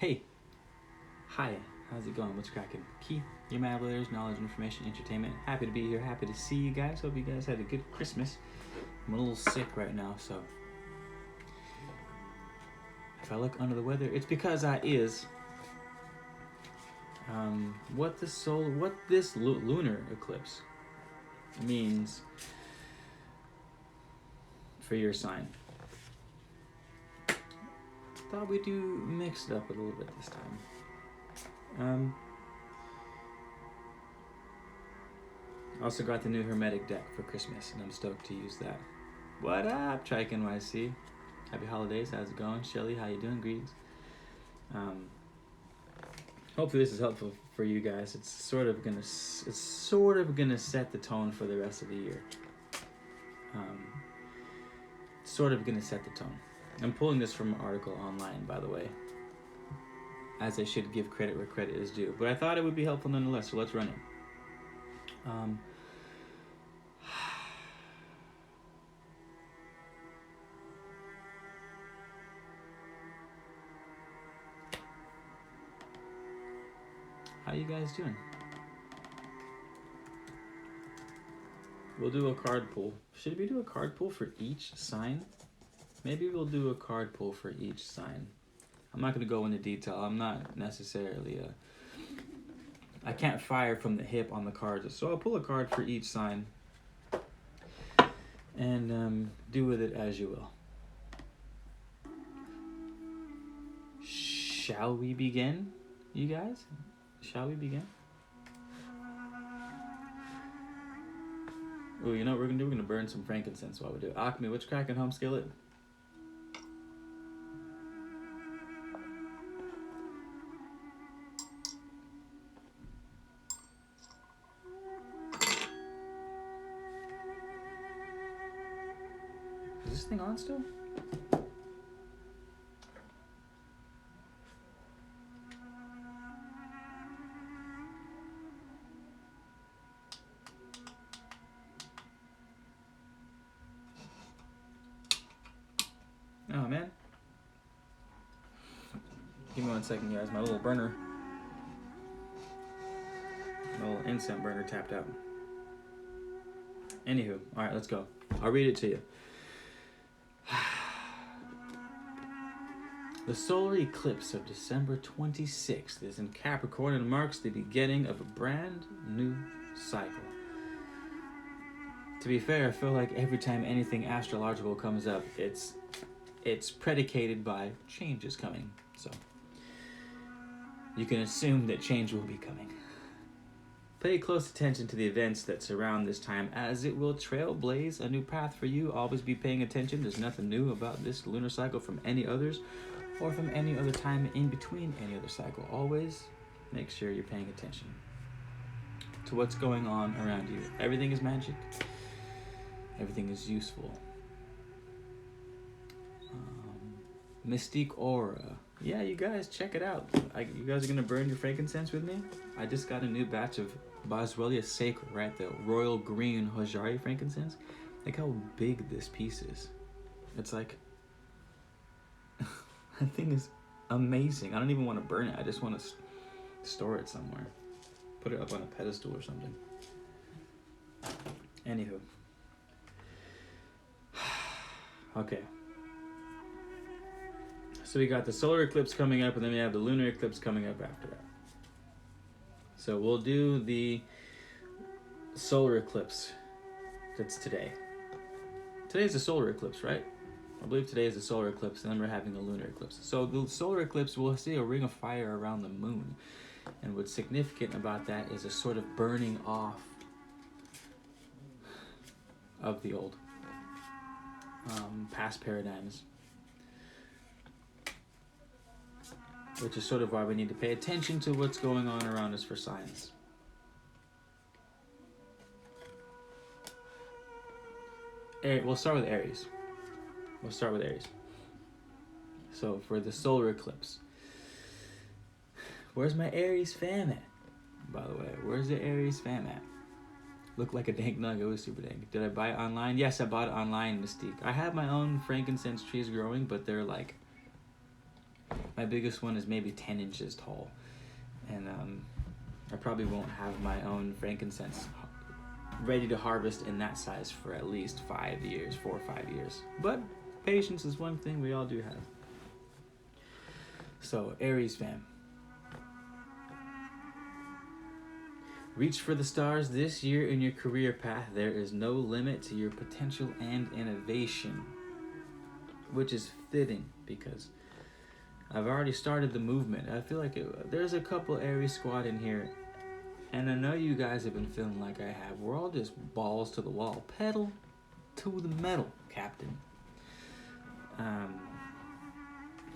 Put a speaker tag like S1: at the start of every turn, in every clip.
S1: Hey, hi, how's it going? What's cracking? Keith, your Mavaliers, knowledge, information, entertainment. Happy to be here. Happy to see you guys. Hope you guys had a good Christmas. I'm a little sick right now, so if I look under the weather, it's because I is. What this lunar eclipse means for your sign. Thought we do mix it up a little bit this time. Also got the new Hermetic deck for Christmas, and I'm stoked to use that. What up, Trike NYC? Happy holidays. How's it going, Shelly? How you doing? Greetings. Hopefully this is helpful for you guys. It's sort of gonna set the tone for the rest of the year. Sort of gonna set the tone. I'm pulling this from an article online, by the way, as I should give credit where credit is due. But I thought it would be helpful nonetheless, so let's run it. How you guys doing? We'll do a card pull. Should we do a card pull for each sign? Maybe we'll do a card pull for each sign. I'm not going to go into detail. I'm not necessarily I can't fire from the hip on the cards. So I'll pull a card for each sign and do with it as you will. Shall we begin, you guys? Shall we begin? Oh, you know what we're gonna do? We're gonna burn some frankincense while we do it. Acme, what's cracking, home skillet? Is this thing on still? Oh man. Give me 1 second, guys. My little burner. My little incense burner tapped out. Anywho, alright, let's go. I'll read it to you. The solar eclipse of December 26th is in Capricorn and marks the beginning of a brand new cycle. To be fair, I feel like every time anything astrological comes up, it's predicated by change is coming. So you can assume that change will be coming. Pay close attention to the events that surround this time, as it will trailblaze a new path for you. Always be paying attention. There's nothing new about this lunar cycle from any others, or from any other time in between any other cycle. Always make sure you're paying attention to what's going on around you. Everything is magic. Everything is useful. Mystique Aura. Yeah, you guys, check it out. You guys are going to burn your frankincense with me? I just got a new batch of Boswellia Sacra, right? The royal green Hojari frankincense. Look how big this piece is. It's like... that thing is amazing. I don't even want to burn it. I just want to store it somewhere. Put it up on a pedestal or something. Anywho. Okay. So we got the solar eclipse coming up, and then we have the lunar eclipse coming up after that. So we'll do the solar eclipse. That's today. Today's the solar eclipse, right? I believe today is the solar eclipse, and then we're having a lunar eclipse. So the solar eclipse, we'll see a ring of fire around the moon. And what's significant about that is a sort of burning off of the old past paradigms. Which is sort of why we need to pay attention to what's going on around us for signs. We'll start with Aries. So for the solar eclipse. Where's my Aries fam at? By the way, where's the Aries fam at? Looked like a dank nug. It was super dank. Did I buy it online? Yes, I bought it online, Mystique. I have my own frankincense trees growing, but they're like My biggest one is maybe 10 inches tall. And I probably won't have my own frankincense ready to harvest in that size for at least 5 years, 4 or 5 years. But patience is one thing we all do have. So, Aries fam. Reach for the stars this year in your career path. There is no limit to your potential and innovation, which is fitting because I've already started the movement. I feel like there's a couple Aries squad in here, and I know you guys have been feeling like I have. We're all just balls to the wall, pedal to the metal, Captain.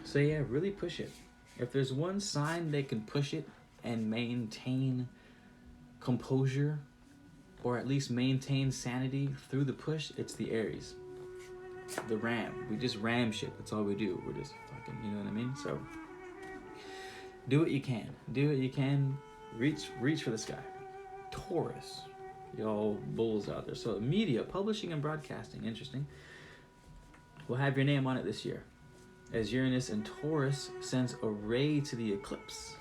S1: So yeah, really push it. If there's one sign they can push it and maintain composure, or at least maintain sanity through the push, it's the Aries. The ram. We just ram shit. That's all we do. We're just fucking, you know what I mean? So do what you can. Do what you can. Reach for the sky. Taurus. Y'all bulls out there. So media, publishing and broadcasting. Interesting. We'll have your name on it this year, as Uranus and Taurus sends a ray to the eclipse.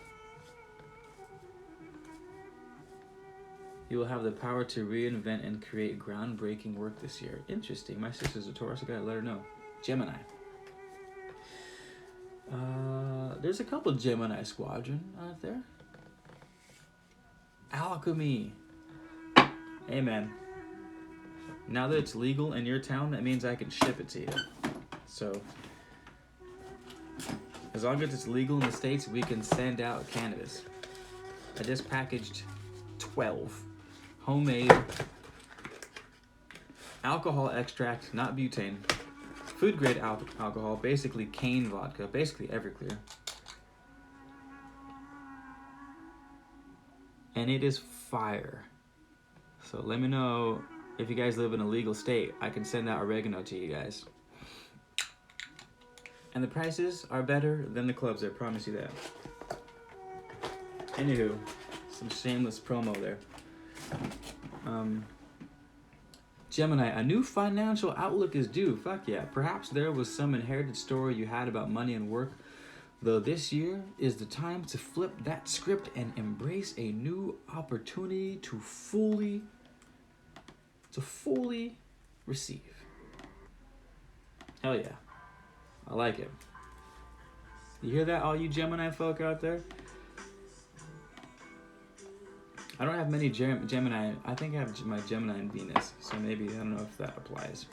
S1: You will have the power to reinvent and create groundbreaking work this year. Interesting. My sister's a Taurus. I gotta let her know. Gemini. There's a couple Gemini squadron out there. Alchemy. Hey man. Now that it's legal in your town, that means I can ship it to you. So, as long as it's legal in the States, we can send out cannabis. I just packaged 12 homemade alcohol extract, not butane, food grade alcohol, basically cane vodka, basically Everclear. And it is fire. So let me know if you guys live in a legal state. I can send out oregano to you guys. And the prices are better than the clubs, I promise you that. Anywho, some shameless promo there. Gemini, a new financial outlook is due. Fuck yeah. Perhaps there was some inherited story you had about money and work, though this year is the time to flip that script and embrace a new opportunity to fully receive. Hell yeah. I like it. You hear that, all you Gemini folk out there? I don't have many Gemini. I think I have my Gemini and Venus, so maybe, I don't know if that applies.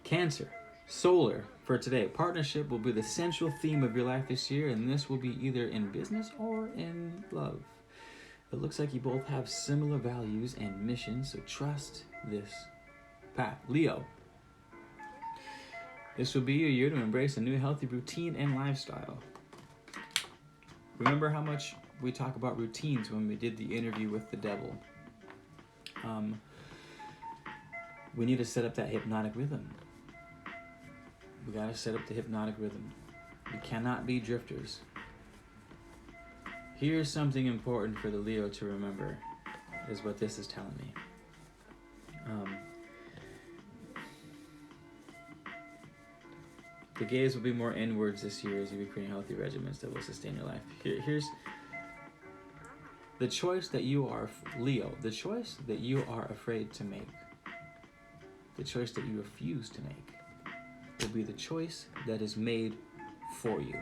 S1: Cancer. Solar for today. Partnership will be the central theme of your life this year, and this will be either in business or in love. It looks like you both have similar values and missions, so trust this path. Leo. This will be your year to embrace a new healthy routine and lifestyle. Remember how much we talk about routines when we did the interview with the devil. We need to set up that hypnotic rhythm. We gotta set up the hypnotic rhythm. We cannot be drifters. Here's something important for the Leo to remember, is what this is telling me. The gaze will be more inwards this year as you be creating healthy regimens that will sustain your life. Here's the choice that you are, Leo, the choice that you are afraid to make, the choice that you refuse to make, will be the choice that is made for you.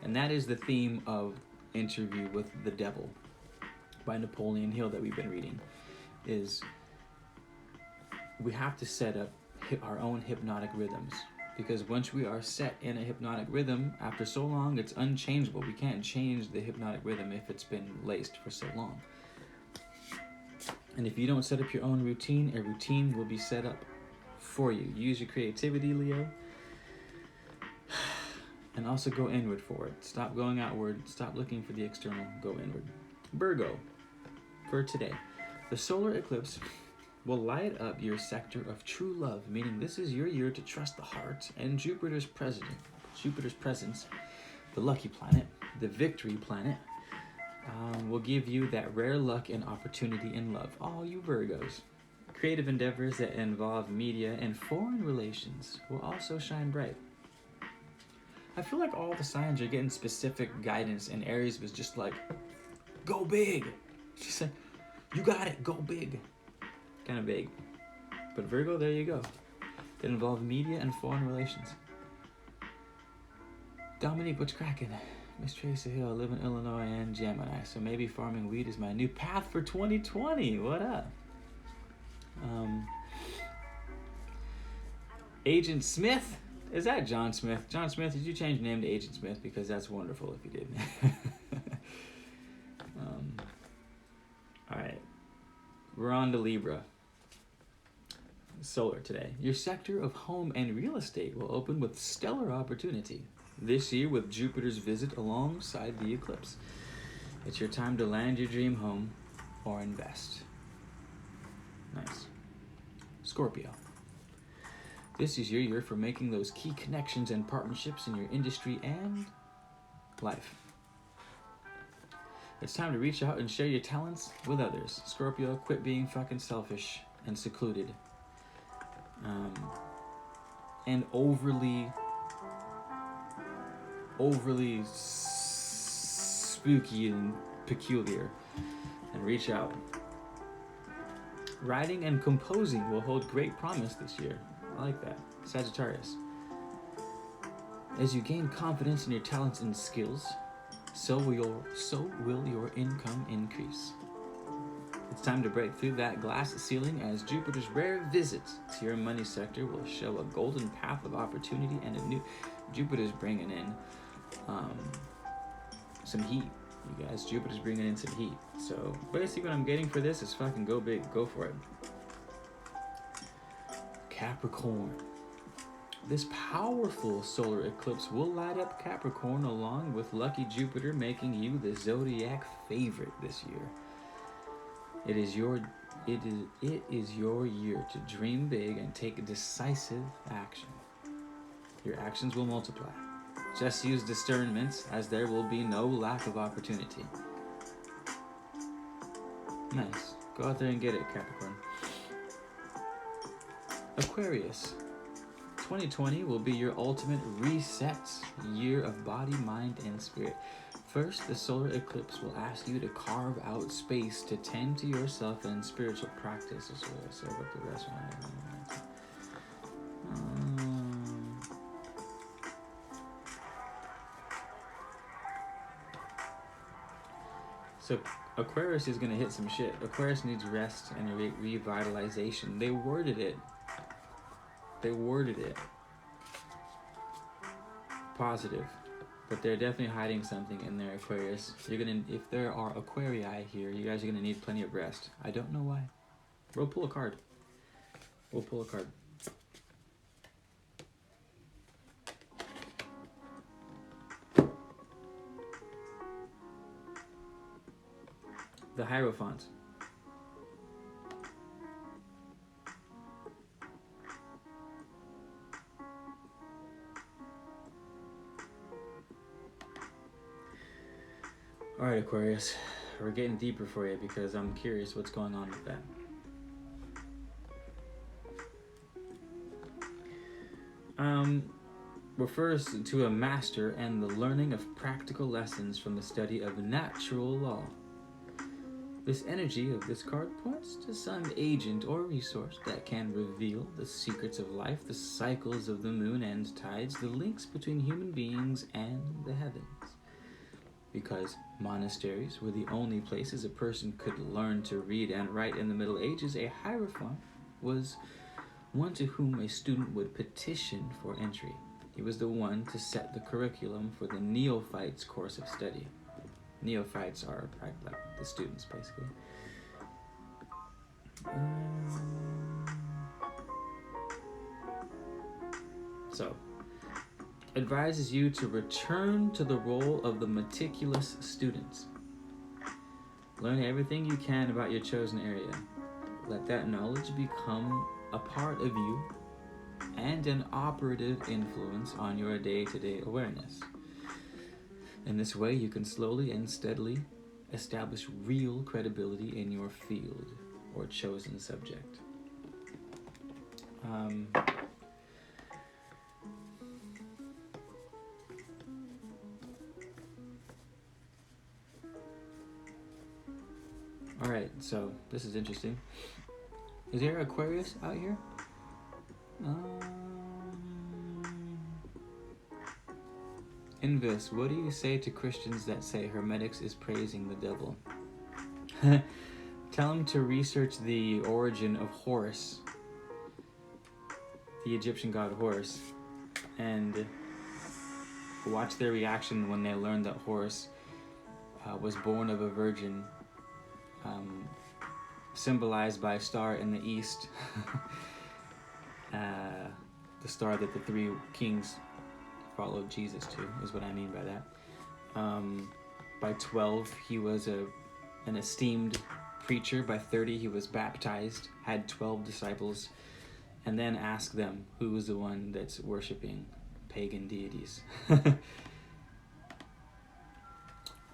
S1: And that is the theme of Interview with the Devil by Napoleon Hill that we've been reading, is we have to set up our own hypnotic rhythms, because once we are set in a hypnotic rhythm, after so long, it's unchangeable. We can't change the hypnotic rhythm if it's been laced for so long. And if you don't set up your own routine, a routine will be set up for you. Use your creativity, Leo. And also go inward for it. Stop going outward. Stop looking for the external. Go inward. Virgo, for today. The solar eclipse will light up your sector of true love, meaning this is your year to trust the heart, and Jupiter's presence, the lucky planet, the victory planet, will will give you that rare luck and opportunity in love. All you Virgos. Creative endeavors that involve media and foreign relations will also shine bright. I feel like all the signs are getting specific guidance, and Aries was just like, go big. She said, you got it, go big. Kind of vague. But Virgo, there you go. That involve media and foreign relations. Dominique, what's cracking? Miss Tracy Hill, I live in Illinois and Gemini, so maybe farming weed is my new path for 2020. What up? Agent Smith? Is that John Smith? John Smith, did you change your name to Agent Smith? Because that's wonderful if you did. All right. We're on to Libra. Solar today. Your sector of home and real estate will open with stellar opportunity. This year with Jupiter's visit alongside the eclipse. It's your time to land your dream home or invest. Nice. Scorpio. This is your year for making those key connections and partnerships in your industry and life. It's time to reach out and share your talents with others. Scorpio, quit being fucking selfish and secluded. And overly spooky and peculiar. And reach out. Writing and composing will hold great promise this year. I like that. Sagittarius. As you gain confidence in your talents and skills, so will your income increase. It's time to break through that glass ceiling as Jupiter's rare visit to your money sector will show a golden path of opportunity and a new... Jupiter's bringing in some heat, you guys. Jupiter's bringing in some heat. So basically what I'm getting for this is fucking go big. Go for it. Capricorn. This powerful solar eclipse will light up Capricorn along with lucky Jupiter, making you the zodiac favorite this year. It is your year to dream big and take decisive action. Your actions will multiply. Just use discernment, as there will be no lack of opportunity. Nice. Go out there and get it, Capricorn. Aquarius. 2020 will be your ultimate reset year of body, mind, and spirit. First, the solar eclipse will ask you to carve out space to tend to yourself and spiritual practice. Is what I said about the rest. So Aquarius is going to hit some shit. Aquarius needs rest and revitalization. They worded it positive, but they're definitely hiding something in there, Aquarius. If there are Aquarii here, you guys are gonna need plenty of rest. I don't know why. We'll pull a card. The Hierophant. Alright, Aquarius, we're getting deeper for you because I'm curious what's going on with that. Refers to a master and the learning of practical lessons from the study of natural law. This energy of this card points to some agent or resource that can reveal the secrets of life, the cycles of the moon and tides, the links between human beings and the heavens. Because monasteries were the only places a person could learn to read and write in the Middle Ages, a hierophant was one to whom a student would petition for entry. He was the one to set the curriculum for the neophytes course of study. Neophytes are like the students, basically. So, advises you to return to the role of the meticulous student. Learn everything you can about your chosen area. Let that knowledge become a part of you and an operative influence on your day-to-day awareness. In this way, you can slowly and steadily establish real credibility in your field or chosen subject. All right, so this is interesting. Is there Aquarius out here? Invis, what do you say to Christians that say Hermetics is praising the devil? Tell them to research the origin of Horus, the Egyptian god Horus, and watch their reaction when they learn that Horus was born of a virgin, symbolized by a star in the east, the star that the three kings followed Jesus to, is what I mean by that. By 12, he was an esteemed preacher. By 30, he was baptized, had 12 disciples, and then asked them who was the one that's worshiping pagan deities.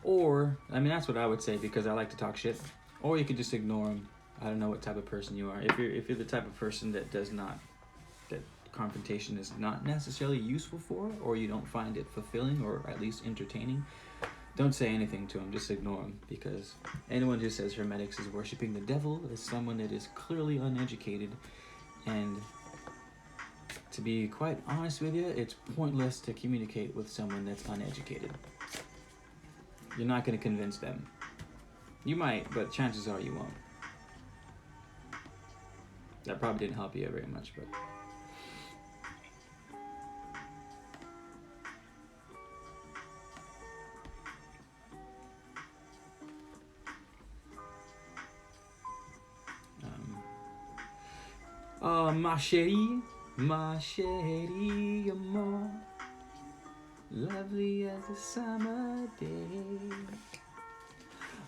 S1: Or, I mean, that's what I would say, because I like to talk shit. Or you could just ignore them. I don't know what type of person you are. If you're the type of person that confrontation is not necessarily useful for, or you don't find it fulfilling or at least entertaining, don't say anything to them. Just ignore them, because anyone who says Hermetics is worshiping the devil is someone that is clearly uneducated, and to be quite honest with you, it's pointless to communicate with someone that's uneducated. You're not going to convince them. You might, but chances are you won't. That probably didn't help you very much, but oh, ma chérie, amour, lovely as a summer day.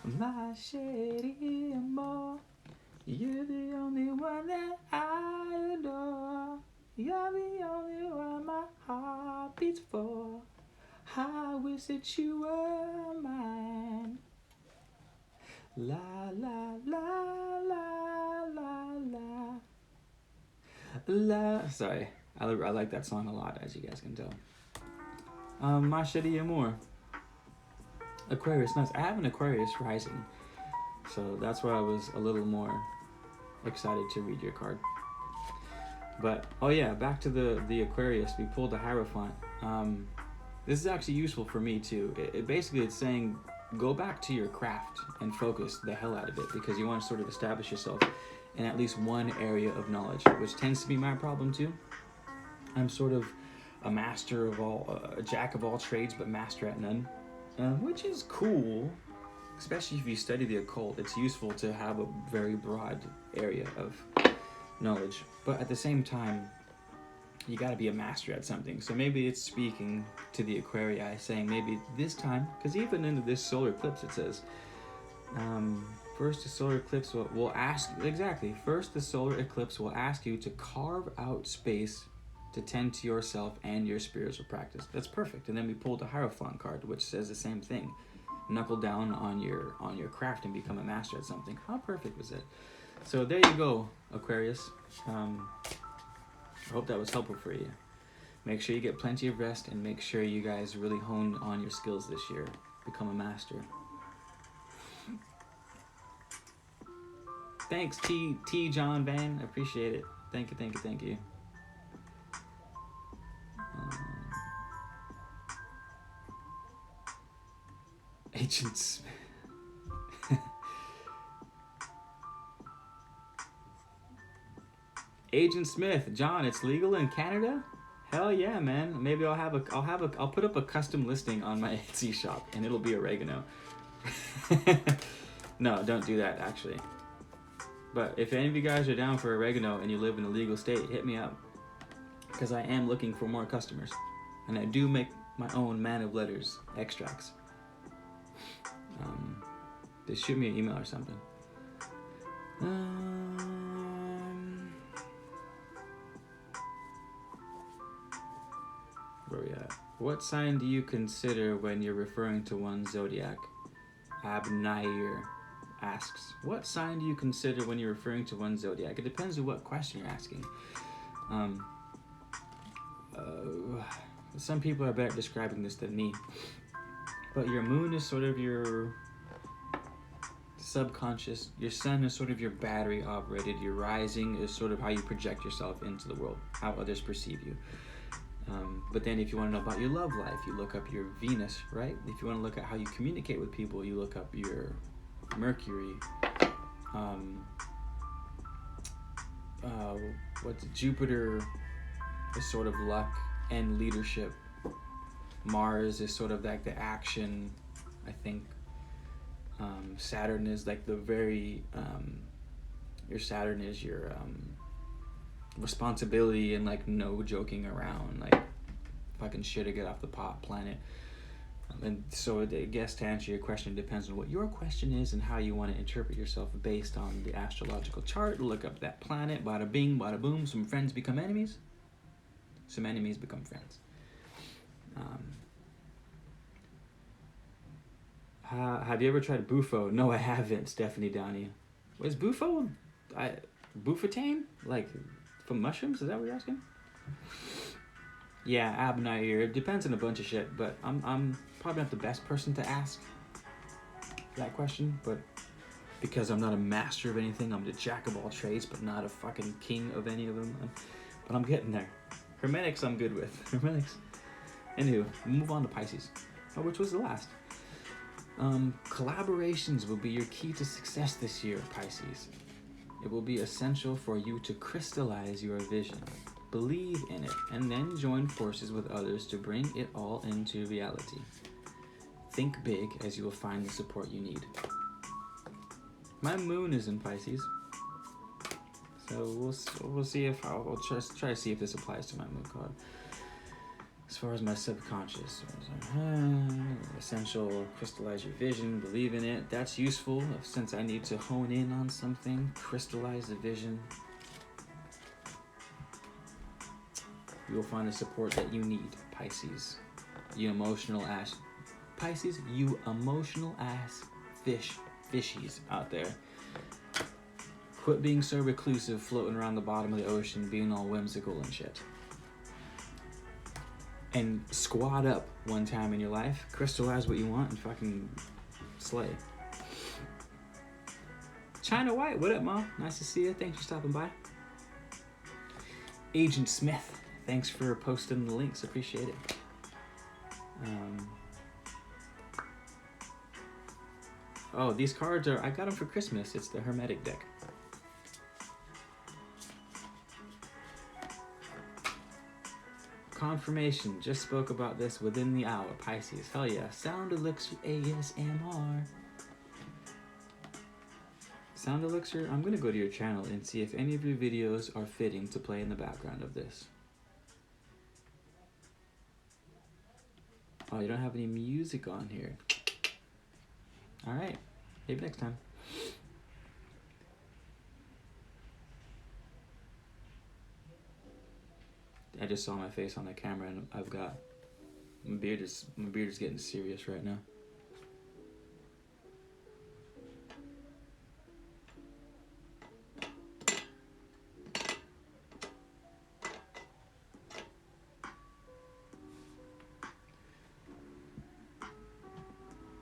S1: Ma chérie, amour, you're the only one that I adore. You're the only one my heart beats for. I wish that you were mine. La la la la la la. La. Sorry, I like that song a lot, as you guys can tell. Ma chérie amour. Aquarius, nice. I have an Aquarius rising, so that's why I was a little more excited to read your card. But oh yeah, back to the Aquarius. We pulled the Hierophant. This is actually useful for me too. Basically it's saying go back to your craft and focus the hell out of it, because you want to sort of establish yourself in at least one area of knowledge, which tends to be my problem too. I'm sort of a master of all, a jack of all trades, but master at none, which is cool, especially if you study the occult. It's useful to have a very broad area of knowledge, but at the same time, you got to be a master at something. So maybe it's speaking to the Aquarii, saying maybe this time, because even into this solar eclipse it says, first the solar eclipse will ask, exactly, first the solar eclipse will ask you to carve out space to tend to yourself and your spiritual practice. That's perfect. And then we pulled the Hierophant card, which says the same thing. Knuckle down on your craft and become a master at something. How perfect was it? So there you go, Aquarius. I hope that was helpful for you. Make sure you get plenty of rest, and make sure you guys really hone on your skills this year. Become a master. Thanks, T. John Van. I appreciate it. Thank you. Agent Smith. Agent Smith, John, it's legal in Canada? Hell yeah, man. Maybe I'll put up a custom listing on my Etsy shop, and it'll be oregano. No, don't do that, actually. But if any of you guys are down for oregano and you live in a legal state, hit me up, because I am looking for more customers, and I do make my own Man of Letters extracts. Just shoot me an email or something. Where are we at? What sign do you consider when you're referring to one's zodiac? Abnair asks, what sign do you consider when you're referring to one's zodiac? It depends on what question you're asking. Some people are better at describing this than me. But your moon is sort of your subconscious. Your sun is sort of your battery operated. Your rising is sort of how you project yourself into the world, how others perceive you. But then if you want to know about your love life, you look up your Venus, right? If you want to look at how you communicate with people, you look up your Mercury. What's Jupiter is sort of luck and leadership. Mars is sort of like the action, I think. Saturn is like the very, your Saturn is your responsibility and like no joking around, like fucking shit to get off the pot planet. And so I guess to answer your question, it depends on what your question is and how you want to interpret yourself based on the astrological chart. Look up that planet, bada bing, bada boom. Some friends become enemies. Some enemies become friends. Have you ever tried Bufo? No, I haven't, Stephanie Downey. What is Bufo? Bufotane? Like from mushrooms? Is that what you're asking? Yeah, Abnair. It depends on a bunch of shit, but I'm probably not the best person to ask that question, but because I'm not a master of anything, I'm the jack of all trades, but not a fucking king of any of them. But I'm getting there. Hermetics I'm good with. Hermetics. Anywho, move on to Pisces. Oh, which was the last. Collaborations will be your key to success this year, Pisces. It will be essential for you to crystallize your vision, believe in it, and then join forces with others to bring it all into reality. Think big, as you will find the support you need. My moon is in Pisces, so we'll see if I'll try to see if this applies to my moon card. As far as my subconscious, essential, crystallize your vision, believe in it. That's useful since I need to hone in on something, crystallize the vision. You will find the support that you need, Pisces. You emotional ass. Pisces, you emotional ass fishies out there. Quit being so reclusive, floating around the bottom of the ocean, being all whimsical and shit. And squat up one time in your life, crystallize what you want, and fucking slay. China White, what up, Ma? Nice to see you. Thanks for stopping by. Agent Smith, thanks for posting the links. Appreciate it. Oh, these cards I got them for Christmas. It's the Hermetic deck. Confirmation, just spoke about this within the hour. Pisces, hell yeah. Sound Elixir ASMR. Sound Elixir, I'm gonna go to your channel and see if any of your videos are fitting to play in the background of this. Oh, you don't have any music on here. Alright, maybe next time. I just saw my face on the camera and I've got my beard is getting serious right now.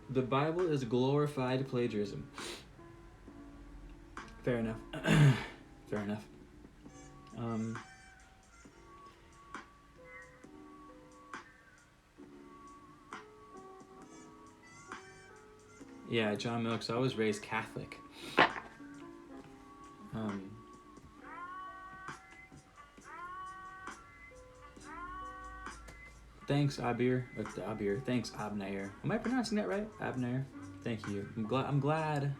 S1: The Bible is glorified plagiarism. Fair enough. Fair enough. Yeah, John Milks, I was raised Catholic. Thanks, Abir. Thanks, Abnair. Am I pronouncing that right? Abnair. Thank you. I'm glad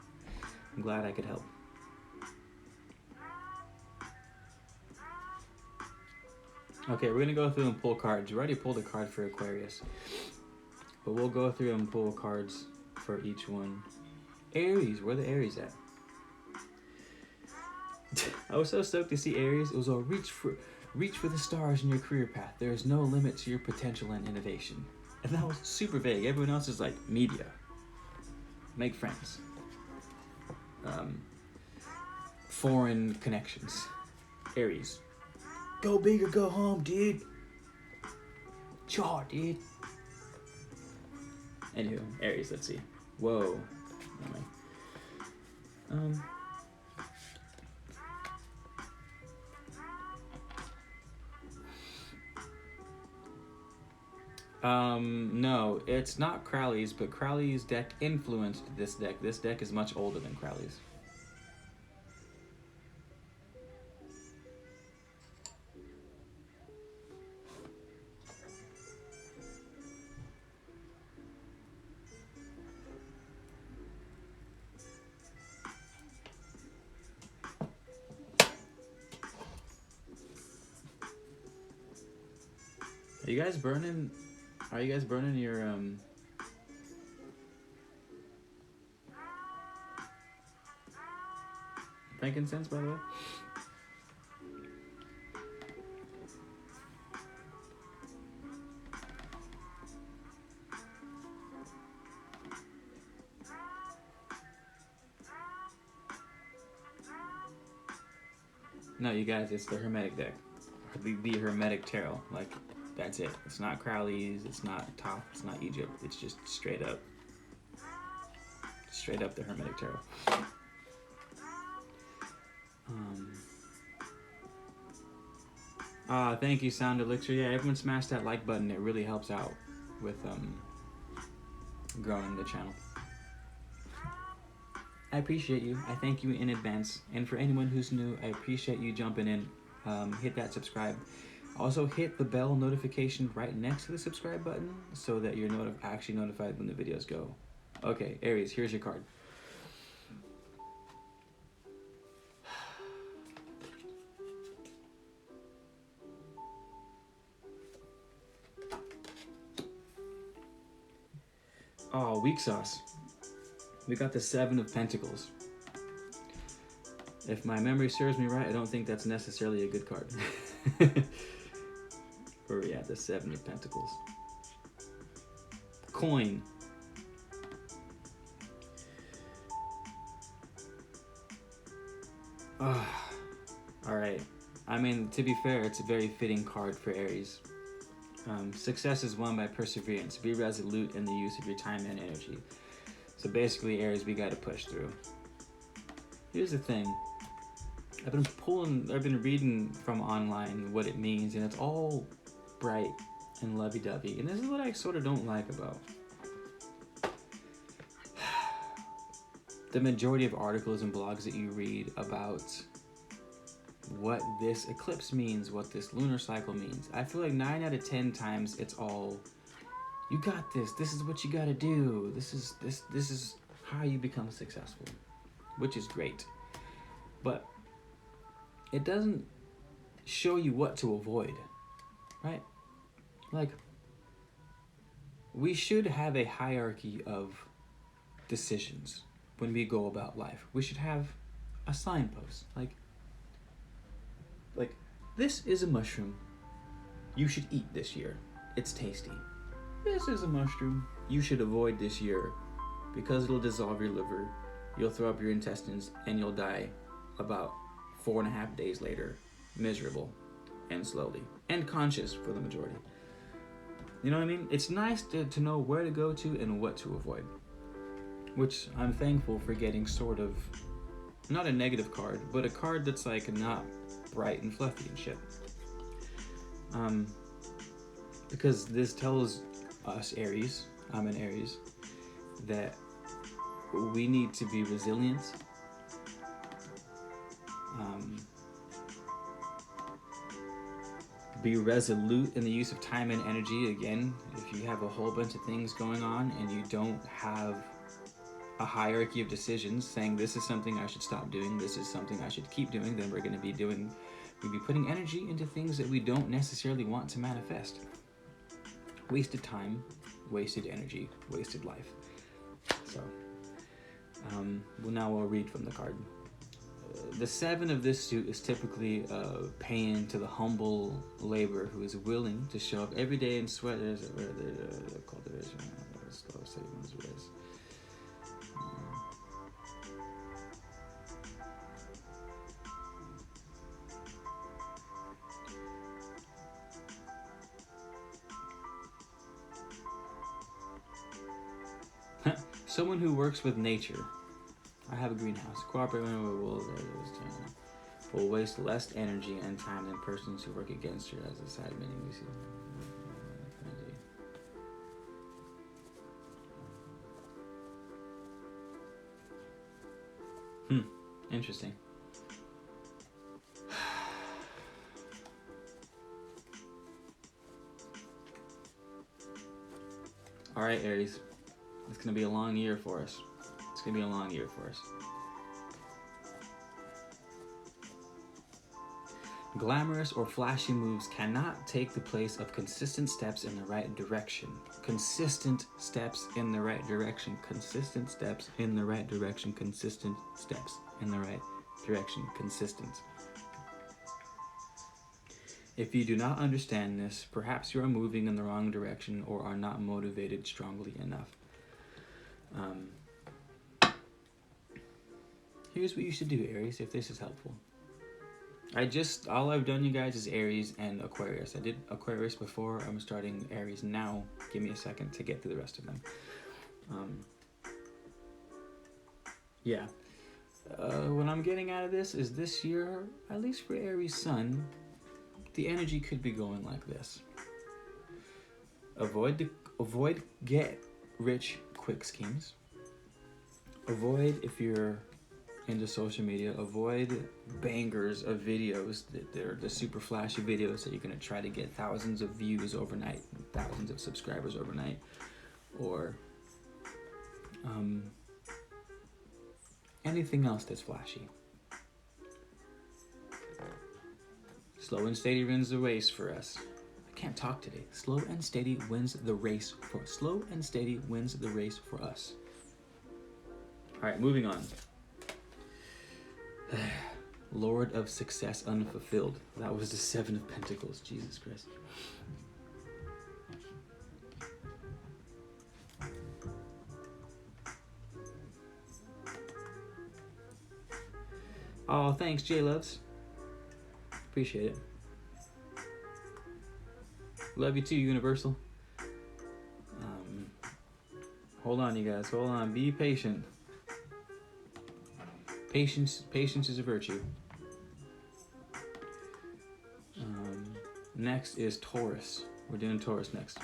S1: I could help. Okay, we're gonna go through and pull cards. We already pulled a card for Aquarius, but we'll go through and pull cards for each one. Aries, where the Aries at? I was so stoked to see Aries. It was all reach for the stars in your career path. There is no limit to your potential and innovation. And that was super vague. Everyone else is like media. make friends, foreign connections. Aries, go big or go home, dude. Chaw, dude. Anywho, Aries, let's see. Whoa. No, it's not Crowley's, but Crowley's deck influenced this deck. This deck is much older than Crowley's. Are you guys burning your frankincense, by the way? No, you guys, it's the Hermetic deck. The Hermetic Tarot. Like, that's it. It's not Crowley's, it's not Top, it's not Egypt. It's just straight up the Hermetic Tarot. Thank you, Sound Elixir. Yeah, everyone smash that like button. It really helps out with growing the channel. I appreciate you. I thank you in advance. And for anyone who's new, I appreciate you jumping in. Hit that subscribe. Also, hit the bell notification right next to the subscribe button so that you're actually notified when the videos go. Okay, Aries, here's your card. Oh, weak sauce. We got the Seven of Pentacles. If my memory serves me right, I don't think that's necessarily a good card. Where are we at? The Seven of Pentacles. Coin. Alright. I mean, to be fair, it's a very fitting card for Aries. Success is won by perseverance. Be resolute in the use of your time and energy. So basically, Aries, we gotta push through. Here's the thing. I've been reading from online what it means, and it's all bright and lovey-dovey. And this is what I sort of don't like about the majority of articles and blogs that you read about what this eclipse means, what this lunar cycle means. I feel like 9 out of 10 times it's all, you got this. This is what you got to do. This is how you become successful, which is great. But it doesn't show you what to avoid, right? Like, we should have a hierarchy of decisions when we go about life. We should have a signpost, like this is a mushroom you should eat this year. It's tasty. This is a mushroom you should avoid this year because it'll dissolve your liver, you'll throw up your intestines, and you'll die about 4.5 days later, miserable and slowly, and conscious for the majority. You know what I mean? It's nice to know where to go to and what to avoid, which I'm thankful for getting sort of, not a negative card, but a card that's like not bright and fluffy and shit. Because this tells us Aries, I'm an Aries, that we need to be resilient. Be resolute in the use of time and energy. Again, if you have a whole bunch of things going on and you don't have a hierarchy of decisions saying this is something I should stop doing, this is something I should keep doing, then we'll be putting energy into things that we don't necessarily want to manifest. Wasted time, wasted energy, wasted life. So, now we'll read from the card. The Seven of this suit is typically paying to the humble laborer who is willing to show up every day and sweat. There's cultivation, slow, steady one's race. Someone who works with nature. I have a greenhouse. Cooperate will waste less energy and time than persons who work against her as a side menu. Interesting. All right, Aries. It's going to be a long year for us. It's going to be a long year for us. Glamorous or flashy moves cannot take the place of consistent steps in the right direction. Consistent steps in the right direction. Consistent steps in the right direction. Consistent steps in the right direction. Consistent. If you do not understand this, perhaps you are moving in the wrong direction or are not motivated strongly enough. Here's what you should do, Aries, if this is helpful. All I've done, you guys, is Aries and Aquarius. I did Aquarius before. I'm starting Aries now. Give me a second to get through the rest of them. What I'm getting out of this is this year, at least for Aries Sun, the energy could be going like this. Avoid get rich quick schemes. Avoid, if you're into social media, avoid bangers of videos that they're the super flashy videos that you're going to try to get thousands of views overnight, thousands of subscribers overnight, or anything else that's flashy. Slow and steady wins the race for us. I can't talk today. Slow and steady wins the race for us. Slow and steady wins the race for us. All right, moving on. Lord of Success Unfulfilled. That was the 7 of Pentacles. Jesus Christ. Oh, thanks, J-Loves. Appreciate it. Love you too, Universal. Hold on, you guys. Hold on. Be patient. Patience is a virtue. Next is Taurus. We're doing Taurus next.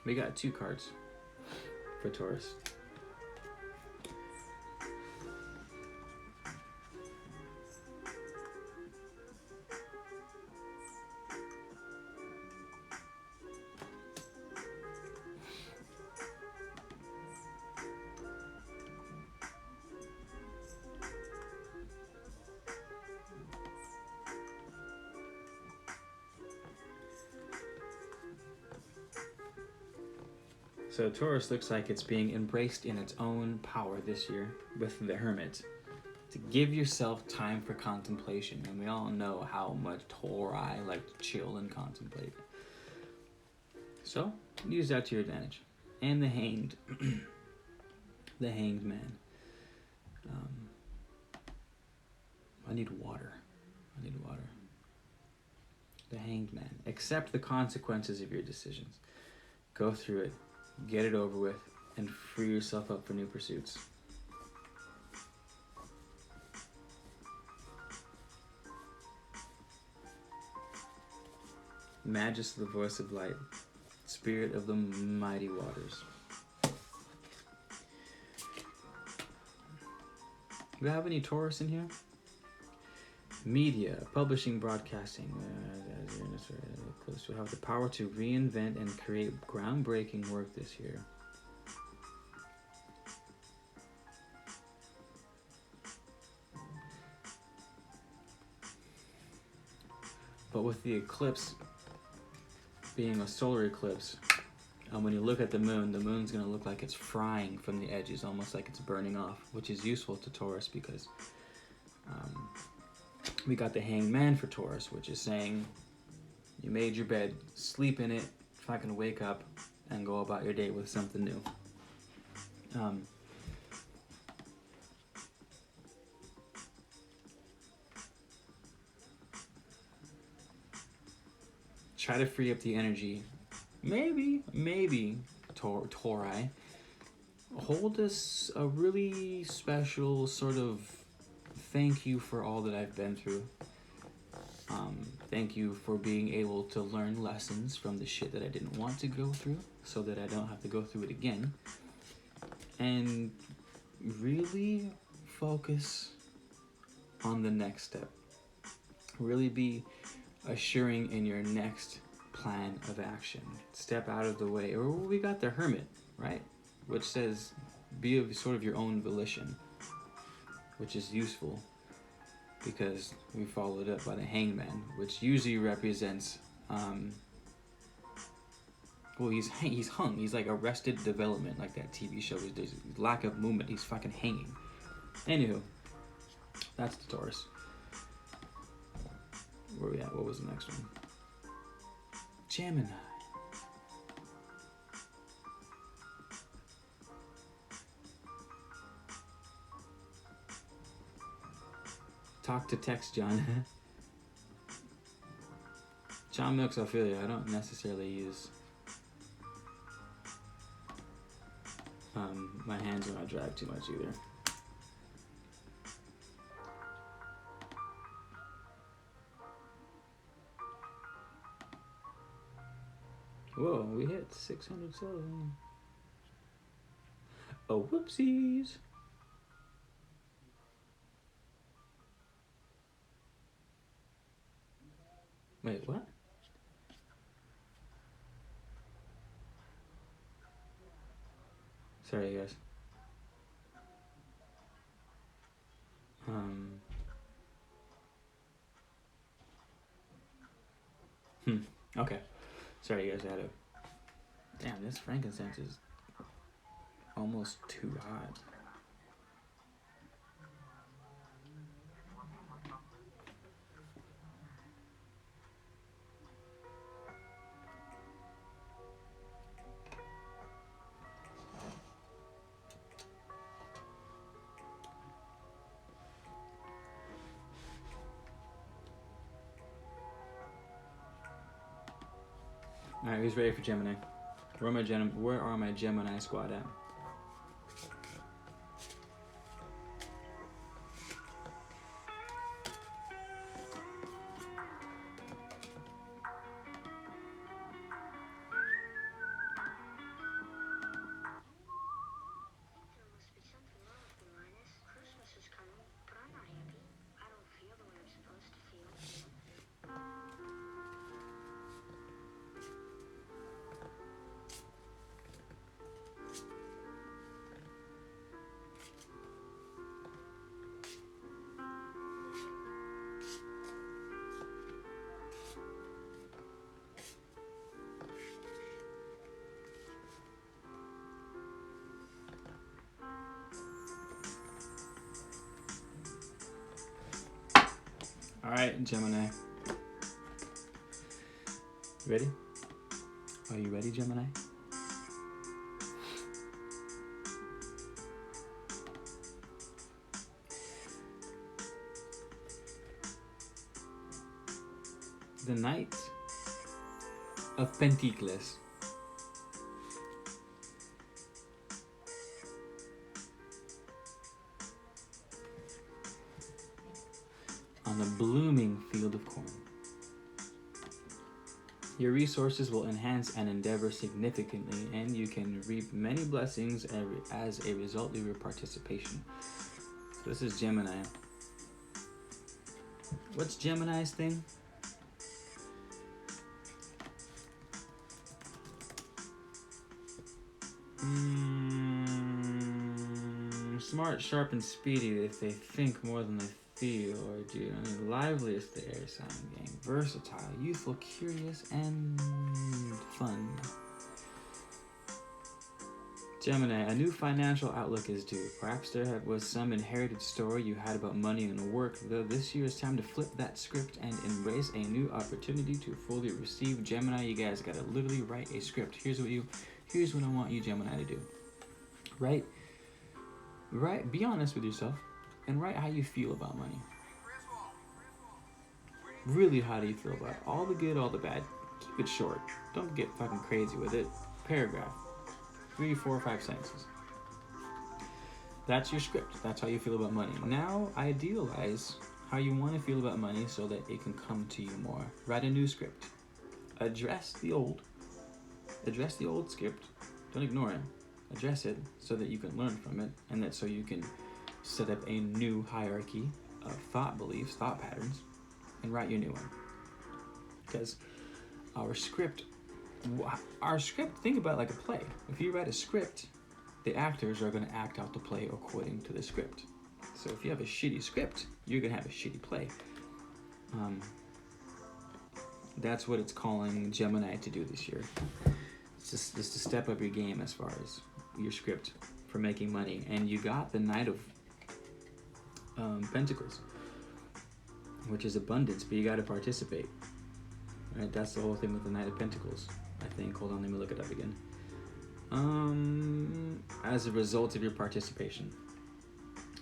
S1: We got 2 cards for Taurus. So Taurus looks like it's being embraced in its own power this year with the Hermit. To give yourself time for contemplation. And we all know how much Tauri like to chill and contemplate. So, use that to your advantage. And the Hanged. The Hanged Man. I need water. The Hanged Man. Accept the consequences of your decisions. Go through it. Get it over with. And free yourself up for new pursuits. Magus, the voice of light. Spirit of the mighty waters. Do we have any Taurus in here? Media, publishing, broadcasting. Close to have the power to reinvent and create groundbreaking work this year. But with the eclipse being a solar eclipse, And when you look at the moon's going to look like it's frying from the edges, almost like it's burning off, which is useful to Taurus because we got the Hanged Man for Taurus, which is saying you made your bed, sleep in it, fucking wake up, and go about your day with something new. Try to free up the energy. Maybe, Tauri, hold us a really special sort of thank you for all that I've been through. Thank you for being able to learn lessons from the shit that I didn't want to go through so that I don't have to go through it again. And really focus on the next step. Really be assuring in your next plan of action. Step out of the way. Or we got the Hermit, right? Which says be of sort of your own volition, which is useful because we followed up by the Hangman, which usually represents he's hung. He's like arrested development, like that TV show. There's lack of movement. He's fucking hanging. Anywho, that's the Taurus. Where we at? What was the next one? Gemini. Talk to text, John. John Milks Ophelia. I don't necessarily use my hands when I drive too much either. Whoa, we hit 600 solos. Oh, whoopsies. Wait, what? Sorry, guys. Okay. Sorry, guys. I had a... Damn, this frankincense is almost too hot. Alright, who's ready for Gemini? Where are my Gemini squad at? Alright, Gemini. Ready? Are you ready, Gemini? The Knight of Pentacles. On a blooming field of corn. Your resources will enhance and endeavor significantly, and you can reap many blessings as a result of your participation. So this is Gemini. What's Gemini's thing? Smart, sharp, and speedy if they think more than they feel or do. I mean, liveliest the air sign gang. Versatile, youthful, curious, and fun. Gemini, a new financial outlook is due. Perhaps there was some inherited story you had about money and work, though this year is time to flip that script and embrace a new opportunity to fully receive. Gemini, you guys gotta literally write a script. Here's what I want you, Gemini, to do. Write, be honest with yourself and write how you feel about money. Really, how do you feel about it? All the good, all the bad. Keep it short. Don't get fucking crazy with it. Paragraph. 3, 4, 5 sentences. That's your script. That's how you feel about money. Now, idealize how you want to feel about money so that it can come to you more. Write a new script. Address the old script. Don't ignore it. Address it so that you can learn from it, and that so you can set up a new hierarchy of thought beliefs, thought patterns, and write your new one. Because our script, think about it like a play. If you write a script, the actors are going to act out the play according to the script. So if you have a shitty script, you're going to have a shitty play. That's what it's calling Gemini to do this year. It's just to step up your game as far as your script for making money. And you got the Knight of Pentacles, which is abundance, but you got to participate. Right? That's the whole thing with the Knight of Pentacles, I think. Hold on, let me look it up again. As a result of your participation.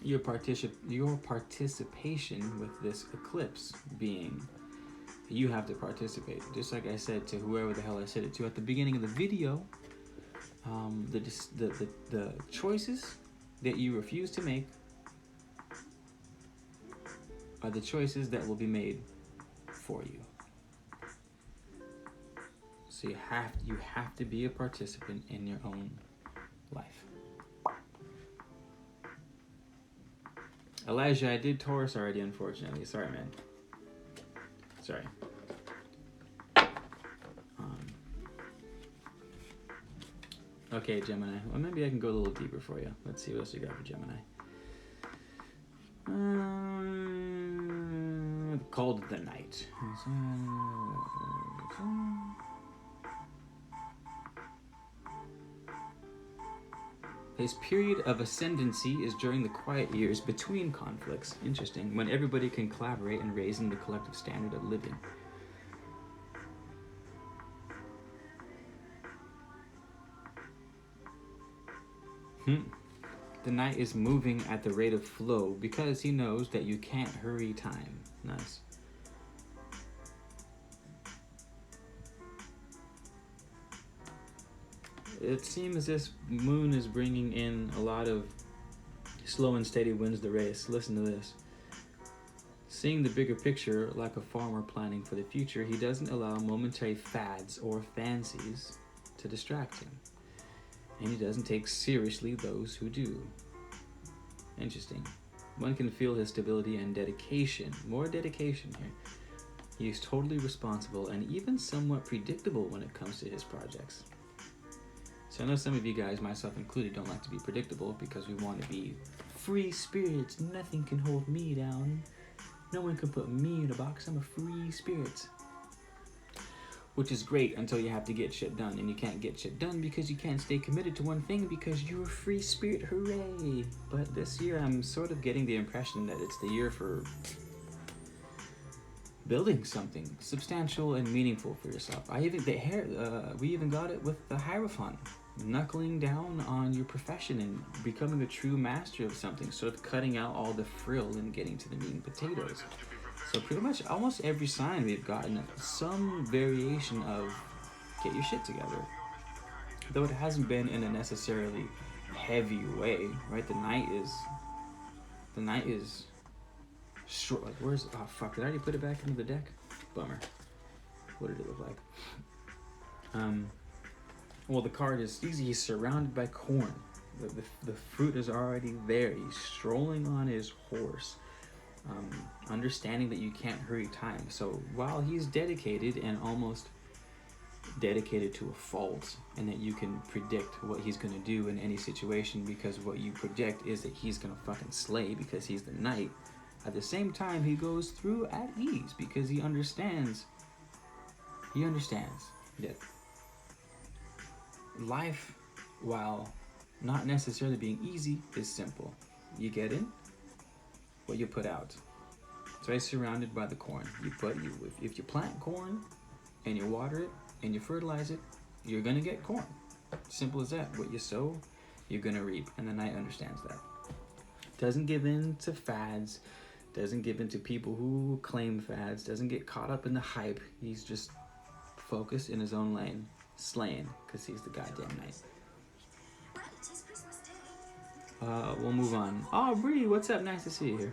S1: Your participation with this eclipse being, you have to participate. Just like I said to whoever the hell I said it to at the beginning of the video, the choices that you refuse to make are the choices that will be made for you. So you have to be a participant in your own life. Elijah, I did Taurus already, unfortunately. Sorry, man. Sorry. Okay, Gemini. Well, maybe I can go a little deeper for you. Let's see what else you got for Gemini. Called the Knight. His period of ascendancy is during the quiet years between conflicts. Interesting. When everybody can collaborate in raising the collective standard of living. The Knight is moving at the rate of flow because he knows that you can't hurry time. Nice. It seems as this moon is bringing in a lot of slow and steady wins the race. Listen to this. Seeing the bigger picture like a farmer planning for the future, he doesn't allow momentary fads or fancies to distract him. And he doesn't take seriously those who do. Interesting. One can feel his stability and dedication. More dedication here. He is totally responsible and even somewhat predictable when it comes to his projects. So I know some of you guys, myself included, don't like to be predictable because we want to be free spirits. Nothing can hold me down. No one can put me in a box. I'm a free spirit. Which is great until you have to get shit done. And you can't get shit done because you can't stay committed to one thing because you're a free spirit. Hooray! But this year I'm sort of getting the impression that it's the year for building something substantial and meaningful for yourself. We even got it with the Hierophant. Knuckling down on your profession and becoming a true master of something. Sort of cutting out all the frill and getting to the meat and potatoes. So pretty much almost every sign we've gotten some variation of get your shit together. Though it hasn't been in a necessarily heavy way, right? The night is short. Like, where's, oh fuck, did I already put it back into the deck? Bummer. What did it look like? Well, the card is, he's surrounded by corn. The fruit is already there. He's strolling on his horse. Understanding that you can't hurry time. So while he's dedicated and almost dedicated to a fault, and that you can predict what he's going to do in any situation because what you predict is that he's going to fucking slay because he's the knight, at the same time he goes through at ease because he understands that life, while not necessarily being easy, is simple. You get in what you put out. So I surrounded by the corn. If you plant corn and you water it and you fertilize it, you're gonna get corn. Simple as that. What you sow, you're gonna reap. And the knight understands that. Doesn't give in to fads, doesn't give in to people who claim fads, doesn't get caught up in the hype. He's just focused in his own lane, slaying, because he's the goddamn knight. We'll move on. Oh, Bree, what's up? Nice to see you here.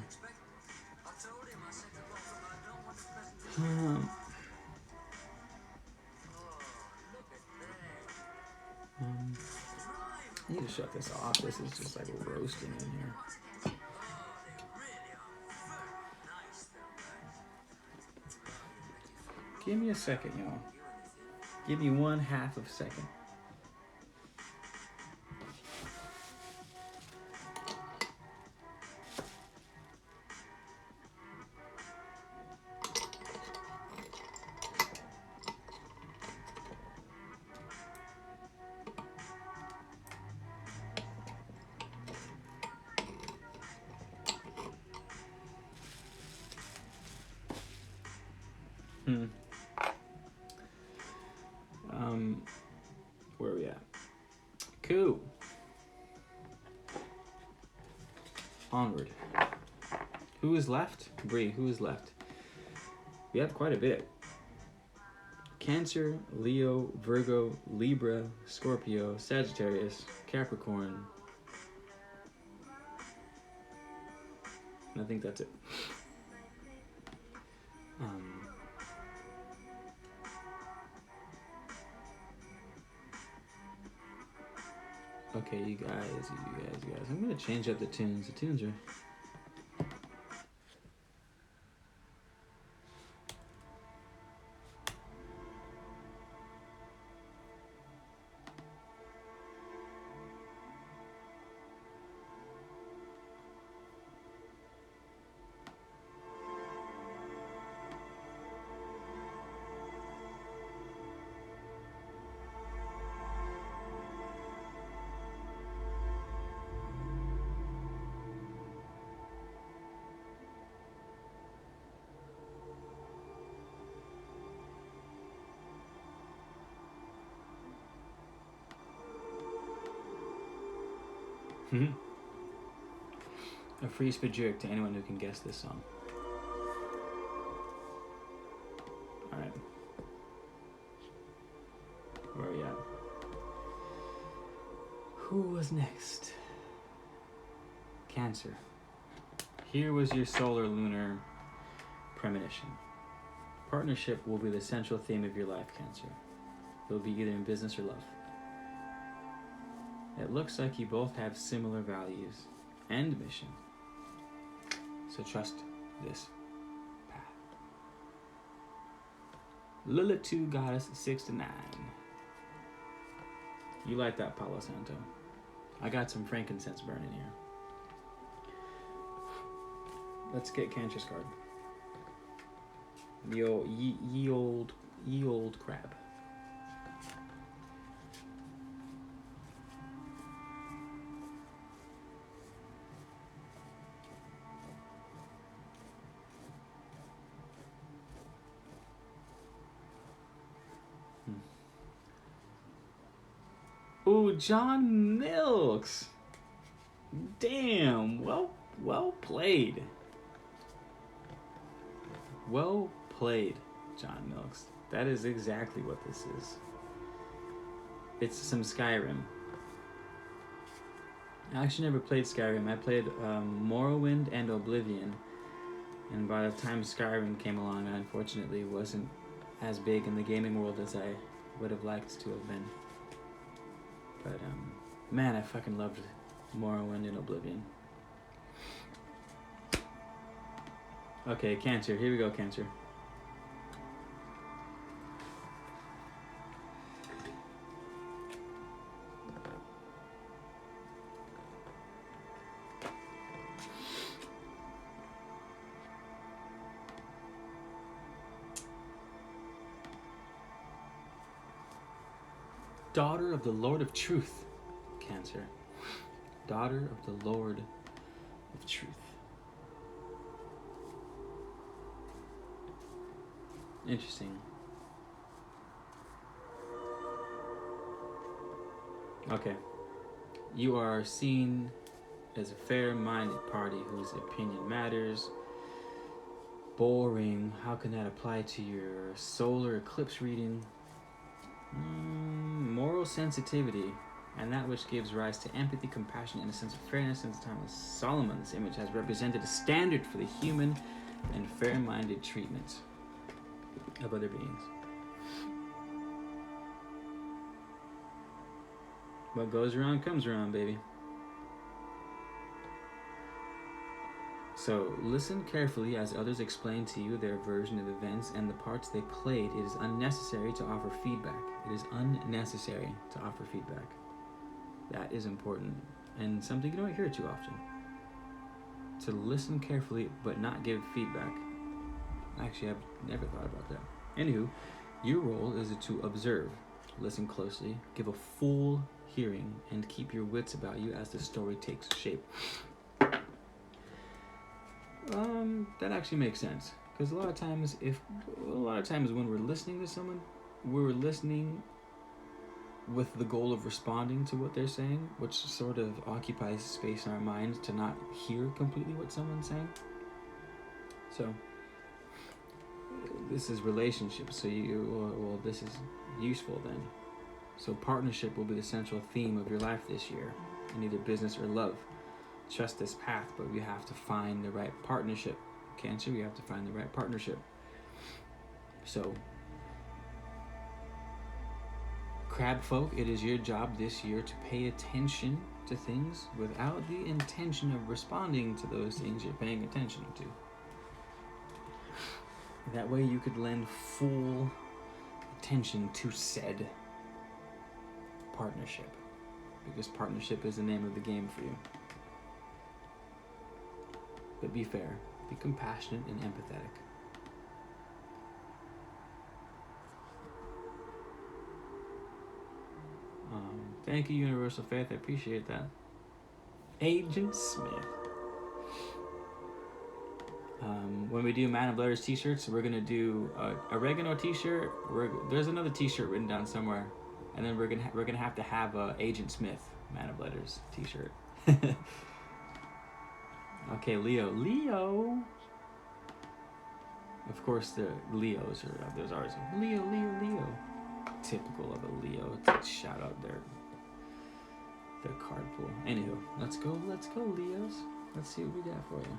S1: I need to shut this off. This is just like roasting in here. Give me a second, y'all. Give me 1/2 of a second. Where are we at? Cool. Onward. Who is left? Bree, who is left? We have quite a bit. Cancer, Leo, Virgo, Libra, Scorpio, Sagittarius, Capricorn. And I think that's it. Okay, you guys. I'm gonna change up the tunes. The tunes are... A free spajirik to anyone who can guess this song. Alright. Where are we at? Who was next? Cancer. Here was your solar lunar premonition. Partnership will be the central theme of your life, Cancer. It will be either in business or love. It looks like you both have similar values and mission. So trust this path. Lilith 2 Goddess 6 to 9. You like that, Palo Santo. I got some frankincense burning here. Let's get Cancer's card. Ye old crab. Ooh, John Milks. Damn, well played. Well played, John Milks. That is exactly what this is. It's some Skyrim. I actually never played Skyrim. I played Morrowind and Oblivion. And by the time Skyrim came along, I unfortunately wasn't as big in the gaming world as I would have liked to have been. But, man, I fucking loved Morrowind and Oblivion. Okay, Cancer. Here we go, Cancer. Daughter of the Lord of Truth, Cancer. daughter of the Lord of truth. Interesting. Okay. You are seen as a fair-minded party whose opinion matters. Boring. How can that apply to your solar eclipse reading? Moral sensitivity, and that which gives rise to empathy, compassion, and a sense of fairness. Since the time of Solomon, this image has represented a standard for the human and fair-minded treatment of other beings. What goes around comes around, baby. So listen carefully as others explain to you their version of events and the parts they played. It is unnecessary to offer feedback. It is unnecessary to offer feedback. That is important and something you don't hear too often. To listen carefully but not give feedback. Actually, I've never thought about that. Anywho, your role is to observe, listen closely, give a full hearing, and keep your wits about you as the story takes shape. That actually makes sense, because a lot of times when we're listening to someone, we're listening with the goal of responding to what they're saying, which sort of occupies space in our minds to not hear completely what someone's saying. So this is relationships, so this is useful then. So partnership will be the central theme of your life this year, in either business or love. Trust this path, but we have to find the right partnership. Cancer, we have to find the right partnership. So, crab folk, it is your job this year to pay attention to things without the intention of responding to those things you're paying attention to. That way you could lend full attention to said partnership, because partnership is the name of the game for you. But be fair, be compassionate and empathetic. Thank you, Universal Faith. I appreciate that. Agent Smith. When we do Man of Letters t-shirts, we're gonna do a oregano t-shirt. There's another t-shirt written down somewhere, and then we're gonna have to have a Agent Smith Man of Letters t-shirt. Okay, Leo. Of course, the Leos are. There's ours. Leo. Typical of a Leo to shout out their card pool. Anywho, let's go, Leos. Let's see what we got for you.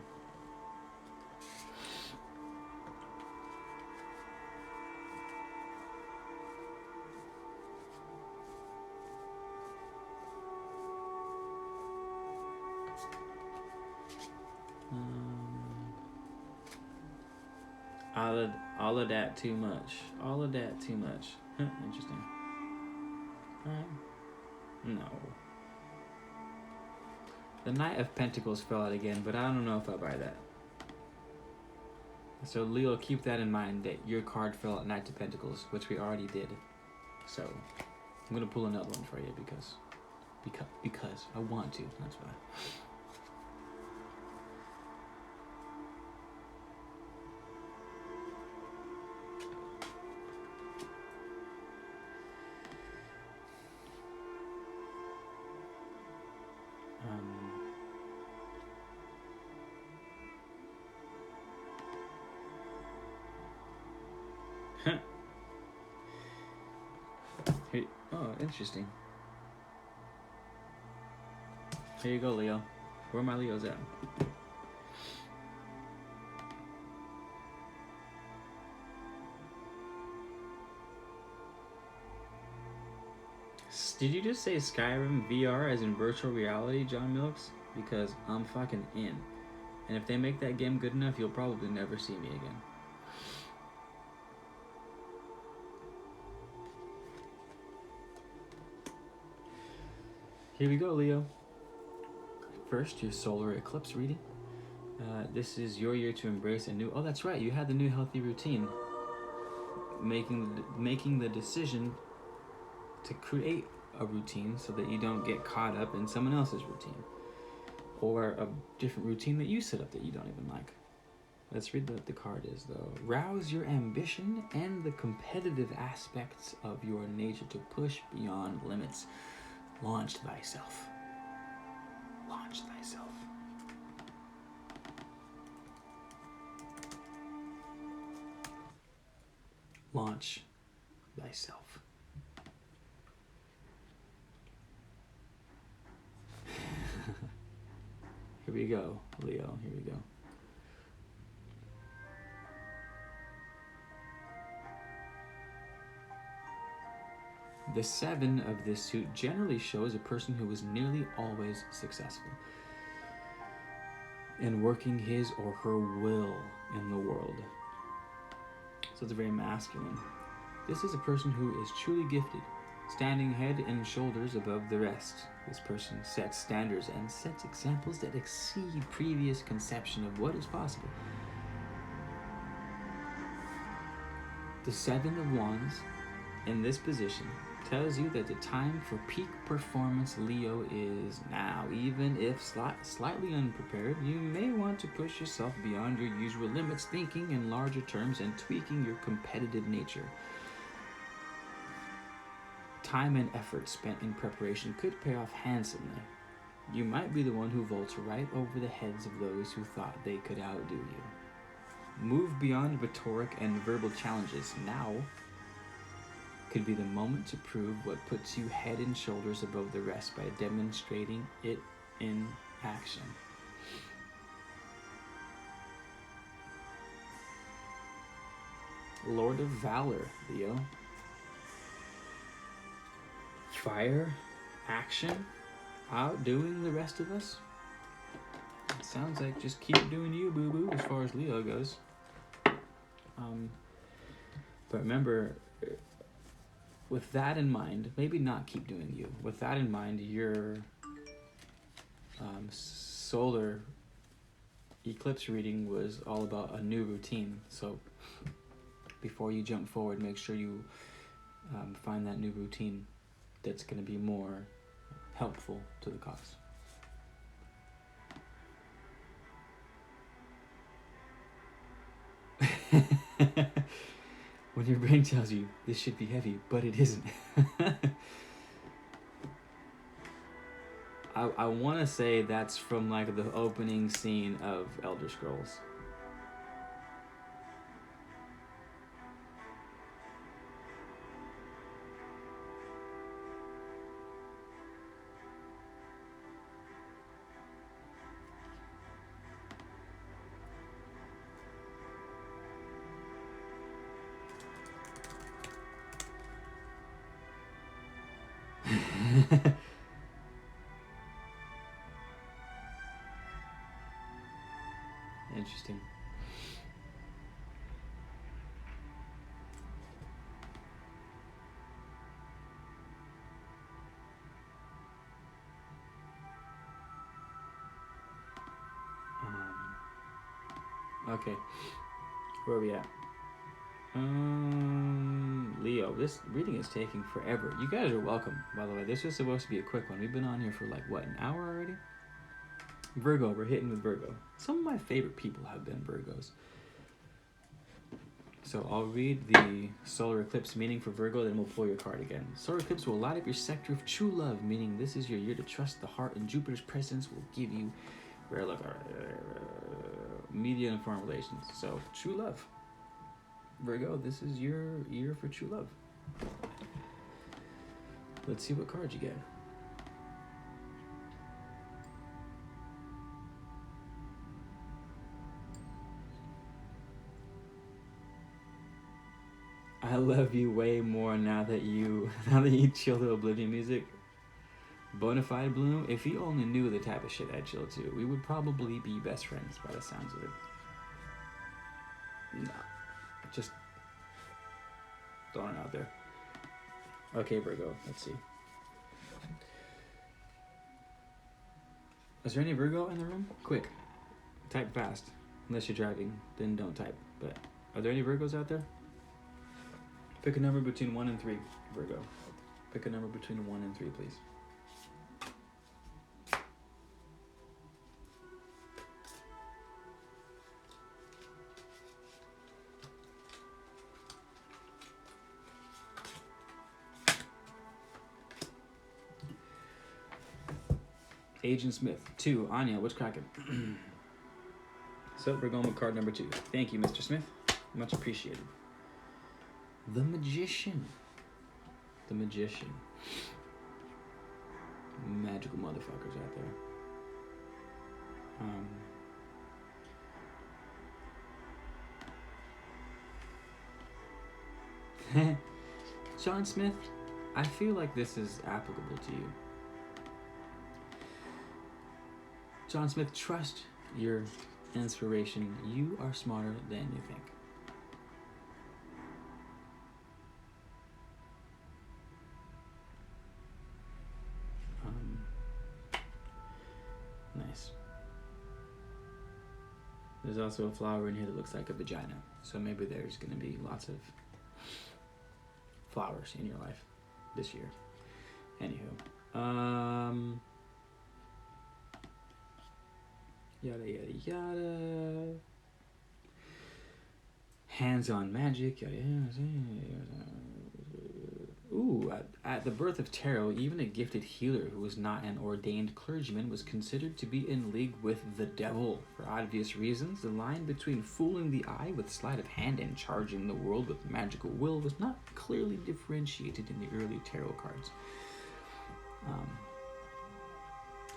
S1: All of that too much. Interesting. No. The Knight of Pentacles fell out again, but I don't know if I buy that. So Leo, keep that in mind, that your card fell out Knight of Pentacles, which we already did. So I'm gonna pull another one for you because I want to. That's why. Oh, interesting. Here you go, Leo. Where are my Leos at? Did you just say Skyrim VR as in virtual reality, John Milks? Because I'm fucking in. And if they make that game good enough, you'll probably never see me again. Here we go, Leo. First, your solar eclipse reading. This is your year to embrace a new... Oh, that's right. You had the new healthy routine. Making the decision to create a routine so that you don't get caught up in someone else's routine or a different routine that you set up that you don't even like. Let's read what the card is, though. Rouse your ambition and the competitive aspects of your nature to push beyond limits. Launch thyself. Launch thyself. Launch thyself. Here we go, Leo. Here we go. The 7 of this suit generally shows a person who is nearly always successful in working his or her will in the world. So it's very masculine. This is a person who is truly gifted, standing head and shoulders above the rest. This person sets standards and sets examples that exceed previous conception of what is possible. The 7 of Wands in this position tells you that the time for peak performance, Leo, is now. Even if slightly unprepared, you may want to push yourself beyond your usual limits, thinking in larger terms and tweaking your competitive nature. Time and effort spent in preparation could pay off handsomely. You might be the one who vaults right over the heads of those who thought they could outdo you. Move beyond rhetoric and verbal challenges. Now could be the moment to prove what puts you head and shoulders above the rest by demonstrating it in action. Lord of Valor, Leo. Fire, action, outdoing the rest of us. It sounds like just keep doing you, boo-boo, as far as Leo goes. But remember, with that in mind, maybe not keep doing you. With that in mind, your solar eclipse reading was all about a new routine. So before you jump forward, make sure you find that new routine that's going to be more helpful to the cause. When your brain tells you this should be heavy, but it isn't. I want to say that's from like the opening scene of Elder Scrolls. Interesting. Okay, where are we at? Leo, this reading is taking forever. You guys are welcome, by the way. This was supposed to be a quick one. We've been on here for like, what, an hour already? Virgo, we're hitting with Virgo. Some of my favorite people have been Virgos. So I'll read the solar eclipse meaning for Virgo, then we'll pull your card again. Solar eclipse will light up your sector of true love, meaning this is your year to trust the heart, and Jupiter's presence will give you media and foreign relations. So true love. Virgo, this is your year for true love. Let's see what cards you get. I love you way more now that you chill to Oblivion music. Bonafide Bloom, if you only knew the type of shit I chill to, we would probably be best friends by the sounds of it. No. Just throwing it out there. Okay, Virgo, let's see. Is there any Virgo in the room? Quick. Type fast. Unless you're driving, then don't type. But are there any Virgos out there? Pick a number between 1 and 3, Virgo. Pick a number between 1 and 3, please. Agent Smith. 2. Anya, what's cracking? So we're going with card number 2. Thank you, Mr. Smith. Much appreciated. The Magician. The Magician. Magical motherfuckers out there. John Smith, I feel like this is applicable to you. John Smith, trust your inspiration. You are smarter than you think. Nice. There's also a flower in here that looks like a vagina. So maybe there's going to be lots of flowers in your life this year. Anywho. Yada, yada, yada. Hands-on magic. Yada, yada. Ooh, at the birth of tarot, even a gifted healer who was not an ordained clergyman was considered to be in league with the devil. For obvious reasons, the line between fooling the eye with sleight of hand and charging the world with magical will was not clearly differentiated in the early tarot cards.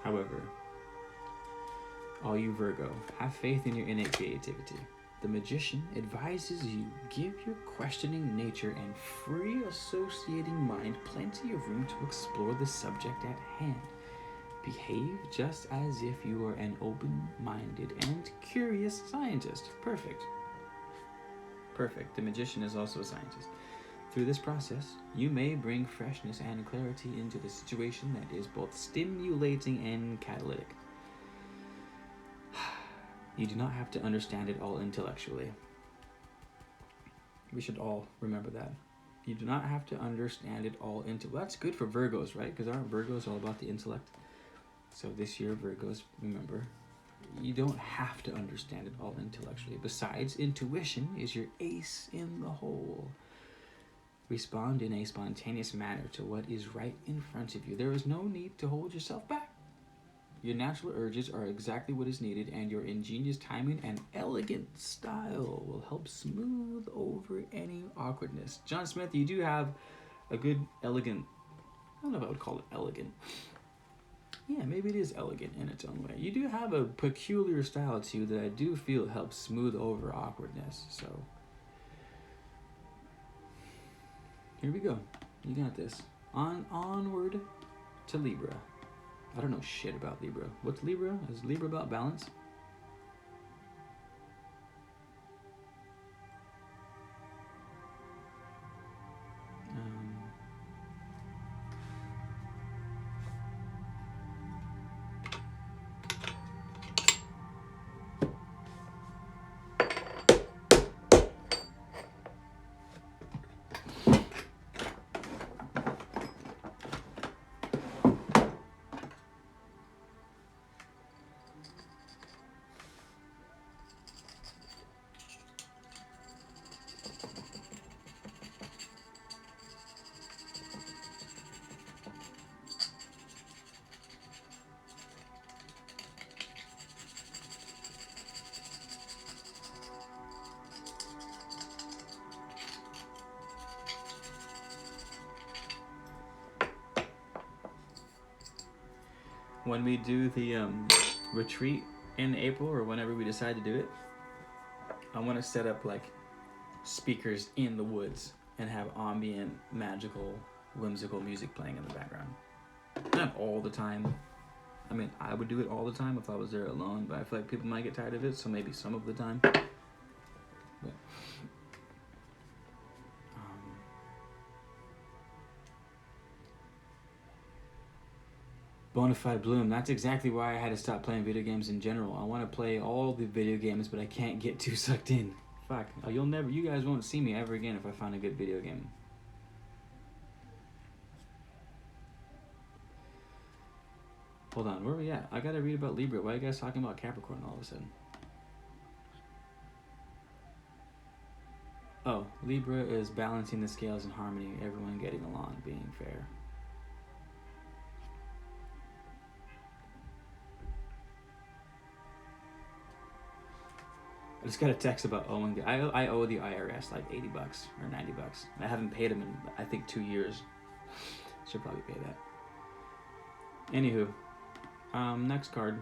S1: However, all you Virgo, have faith in your innate creativity. The Magician advises you give your questioning nature and free associating mind plenty of room to explore the subject at hand. Behave just as if you are an open-minded and curious scientist. Perfect. Perfect. The Magician is also a scientist. Through this process, you may bring freshness and clarity into the situation that is both stimulating and catalytic. You do not have to understand it all intellectually. We should all remember that. You do not have to understand it all That's good for Virgos, right? Because aren't Virgos all about the intellect? So this year, Virgos, remember, you don't have to understand it all intellectually. Besides, intuition is your ace in the hole. Respond in a spontaneous manner to what is right in front of you. There is no need to hold yourself back. Your natural urges are exactly what is needed, and your ingenious timing and elegant style will help smooth over any awkwardness. John Smith, you do have a good, elegant, I don't know if I would call it elegant. Yeah, maybe it is elegant in its own way. You do have a peculiar style to you that I do feel helps smooth over awkwardness. So, here we go. You got this. Onward to Libra. I don't know shit about Libra. What's Libra? Is Libra about balance? When we do the retreat in April or whenever we decide to do it, I want to set up like speakers in the woods and have ambient, magical, whimsical music playing in the background. Not all the time. I mean, I would do it all the time if I was there alone, but I feel like people might get tired of it, so maybe some of the time. But, Bonafide Bloom, that's exactly why I had to stop playing video games in general. I want to play all the video games, but I can't get too sucked in. Fuck. You guys won't see me ever again if I find a good video game. Hold on, where are we at? I gotta read about Libra. Why are you guys talking about Capricorn all of a sudden? Oh, Libra is balancing the scales in harmony, everyone getting along, being fair. I just got a text about owing the... I owe the IRS like $80 or $90. I haven't paid them in, I think, 2 years. Should probably pay that. Anywho, next card.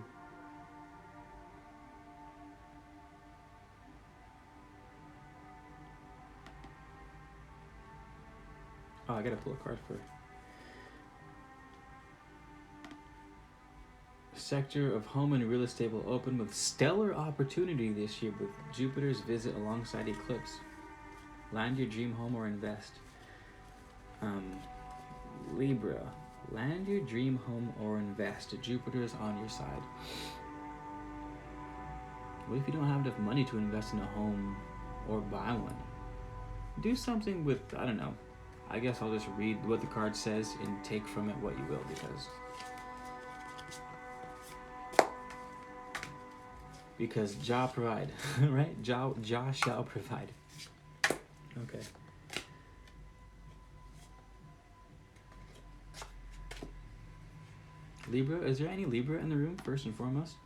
S1: Oh, I gotta pull a card for sector of home and real estate will open with stellar opportunity this year with Jupiter's visit alongside eclipse. Land your dream home or invest. Libra, land your dream home or invest. Jupiter is on your side. What if you don't have enough money to invest in a home or buy one? Do something with, I don't know. I guess I'll just read what the card says and take from it what you will, because Jah provide, right? Jah shall provide. Okay. Libra, is there any Libra in the room, first and foremost?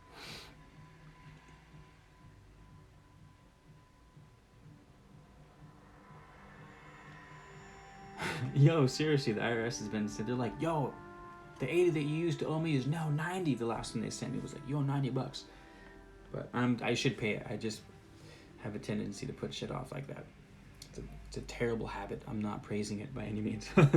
S1: Yo, seriously, the IRS has been said, they're like, yo, the 80 that you used to owe me is now 90. The last one they sent me was like, yo, $90. But I should pay it. I just have a tendency to put shit off like that. It's a terrible habit. I'm not praising it by any means. Okay.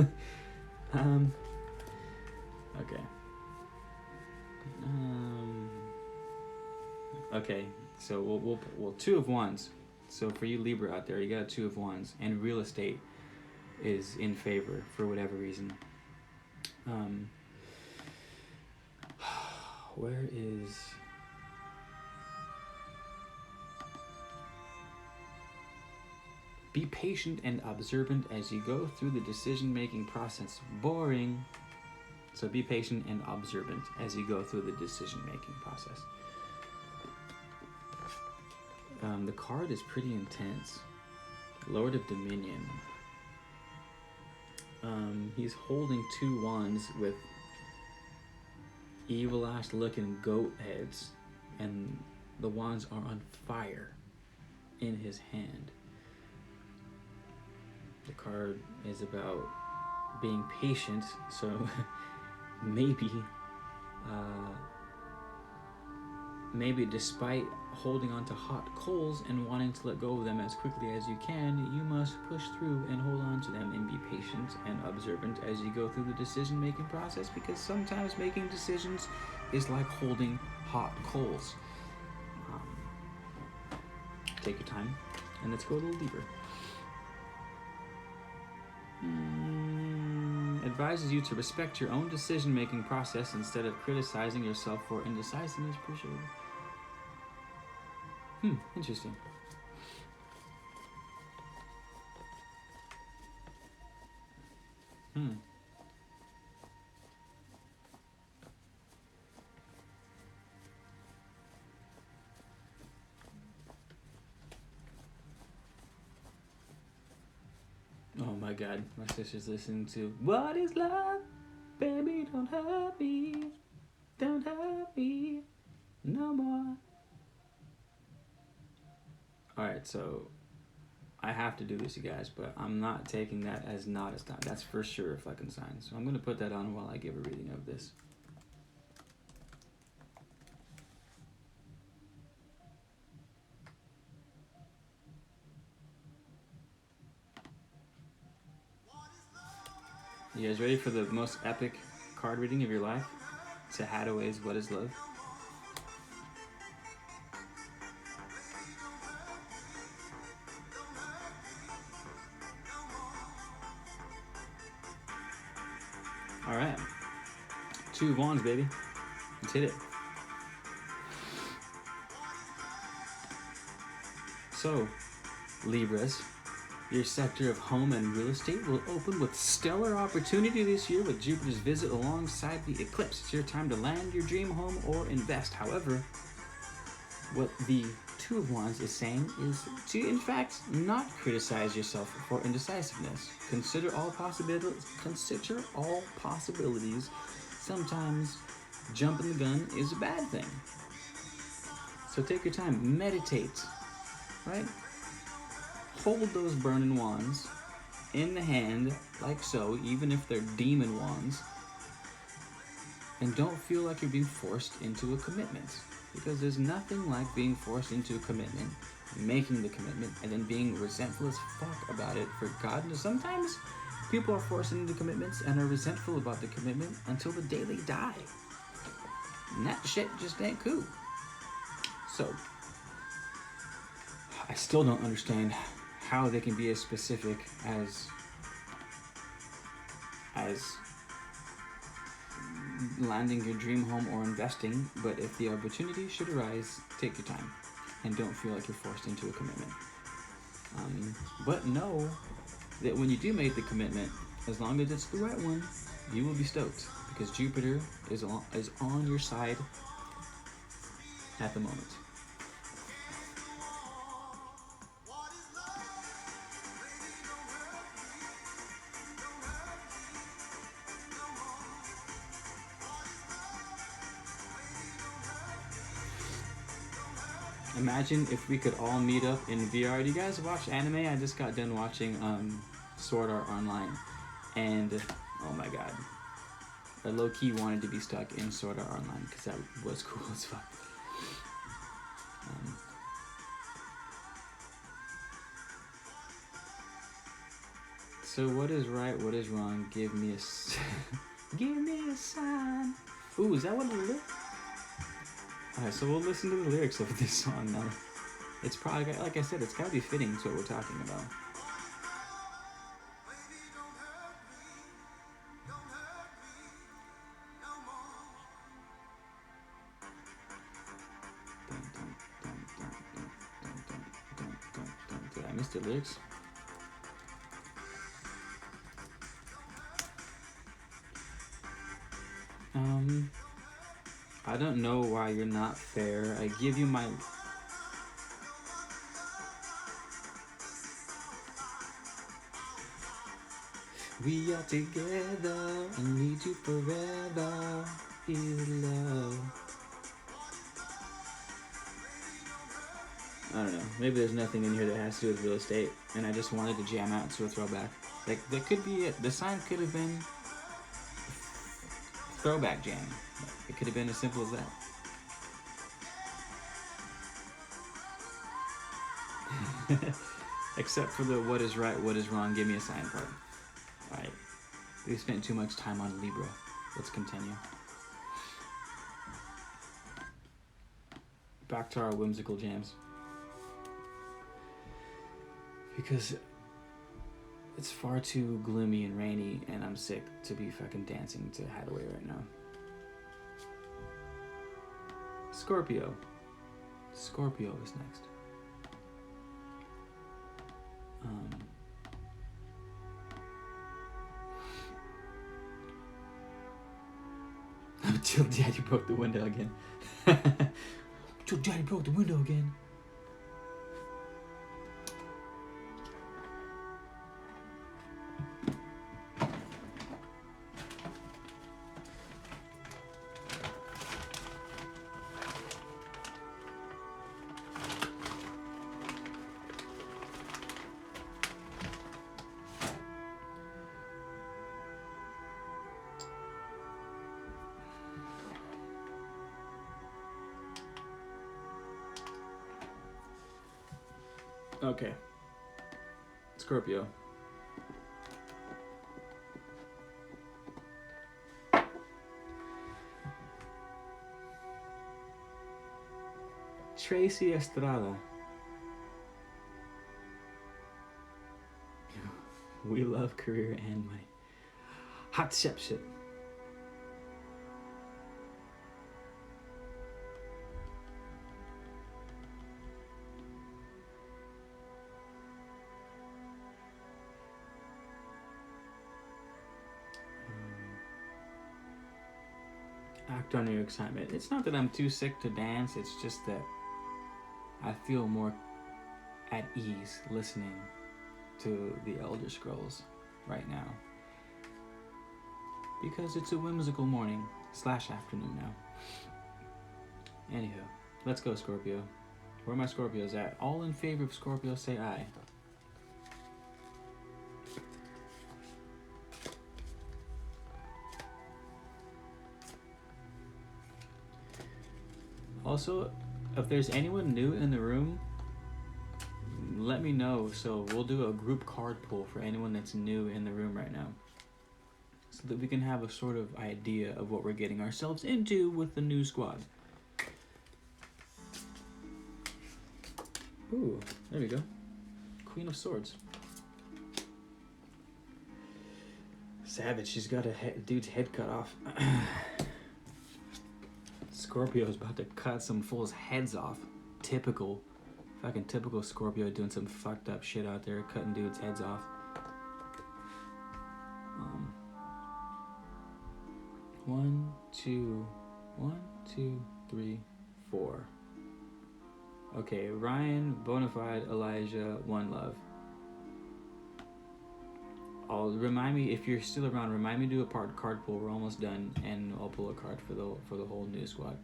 S1: Okay, so we'll two of wands. So for you Libra out there, you got a two of wands, and real estate is in favor for whatever reason. Where is... Be patient and observant as you go through the decision-making process. Boring. So be patient and observant as you go through the decision-making process. The card is pretty intense. Lord of Dominion. He's holding two wands with evil-ass looking goat heads, and the wands are on fire in his hand. The card is about being patient, so maybe despite holding on to hot coals and wanting to let go of them as quickly as you can, you must push through and hold on to them and be patient and observant as you go through the decision-making process, because sometimes making decisions is like holding hot coals. Take your time, and let's go a little deeper. Advises you to respect your own decision-making process instead of criticizing yourself for indecisiveness. Appreciate it. Interesting. Oh my God, my sister's listening to What is Love? Baby, don't hurt me. Don't hurt me no more. Alright, so I have to do this, you guys, but I'm not taking that as not a sign. That's for sure a fucking sign. So I'm going to put that on while I give a reading of this. You guys ready for the most epic card reading of your life? It's a Hathaway's What is Love? Alright. Two of Wands, baby. Let's hit it. So, Libras, Your sector of home and real estate will open with stellar opportunity this year with Jupiter's visit alongside the eclipse. It's your time to land your dream home or invest. However, what the Two of Wands is saying is to, in fact, not criticize yourself for indecisiveness. Consider all possibilities. Consider all possibilities. Sometimes jumping the gun is a bad thing. So take your time, meditate, right? Hold those burning wands in the hand, like so, even if they're demon wands, and don't feel like you're being forced into a commitment. Because there's nothing like being forced into a commitment, making the commitment, and then being resentful as fuck about it for God knows. Sometimes people are forced into commitments and are resentful about the commitment until the day they die. And that shit just ain't cool. So, I still don't understand how they can be as specific as landing your dream home or investing, but if the opportunity should arise, take your time and don't feel like you're forced into a commitment. But know that when you do make the commitment, as long as it's the right one, you will be stoked because Jupiter is on your side at the moment. Imagine if we could all meet up in VR. Do you guys watch anime? I just got done watching Sword Art Online, and oh my god, I low-key wanted to be stuck in Sword Art Online because that was cool as fuck. So what is right? What is wrong? Give me a give me a sign. Ooh, is that what it is? Alright, so we'll listen to the lyrics of this song now. It's probably, like I said, it's gotta be fitting to what we're talking about. Did I miss the lyrics? I don't know why you're not fair. I give you my... We are together and need you forever. Is love. I don't know. Maybe there's nothing in here that has to do with real estate, and I just wanted to jam out to a throwback. Like, that could be it. The sign could have been throwback jam. It could have been as simple as that. Except for the what is right, what is wrong, give me a sign part. Alright. We spent too much time on Libra. Let's continue. Back to our whimsical jams. Because it's far too gloomy and rainy, and I'm sick to be fucking dancing to Hathaway right now. Scorpio. Scorpio is next. Until Daddy broke the window again. Until Daddy broke the window again. Okay. Scorpio. Tracy Estrada. We love career and money. Hot shit. Act on your excitement. It's not that I'm too sick to dance, it's just that I feel more at ease listening to the Elder Scrolls right now. Because it's a whimsical morning / afternoon now. Anywho, let's go, Scorpio. Where are my Scorpios at? All in favor of Scorpio, say aye. Also, if there's anyone new in the room, let me know. So we'll do a group card pull for anyone that's new in the room right now, so that we can have a sort of idea of what we're getting ourselves into with the new squad. Ooh, there we go. Queen of Swords. Savage, she's got a dude's head cut off. Scorpio's about to cut some fool's heads off. Typical Scorpio doing some fucked up shit out there, cutting dudes' heads off. 1, 2, 3, 4. Okay, Ryan, Bonafide, Elijah, One Love. I'll remind me, if you're still around, remind me to do a card pull. We're almost done, and I'll pull a card for the whole new squad.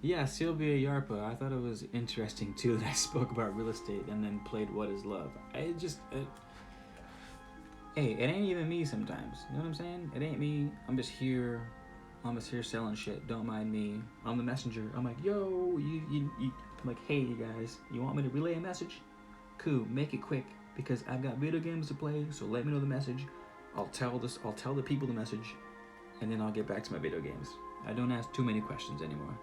S1: Yeah, Sylvia Yarpa. I thought it was interesting too that I spoke about real estate and then played What Is Love. Hey, it ain't even me sometimes. You know what I'm saying? It ain't me. I'm just here selling shit. Don't mind me. I'm the messenger. I'm like, yo, you I'm like, hey, you guys, you want me to relay a message? Cool, make it quick, because I've got video games to play, so let me know the message. I'll tell the people the message, and then I'll get back to my video games. I don't ask too many questions anymore.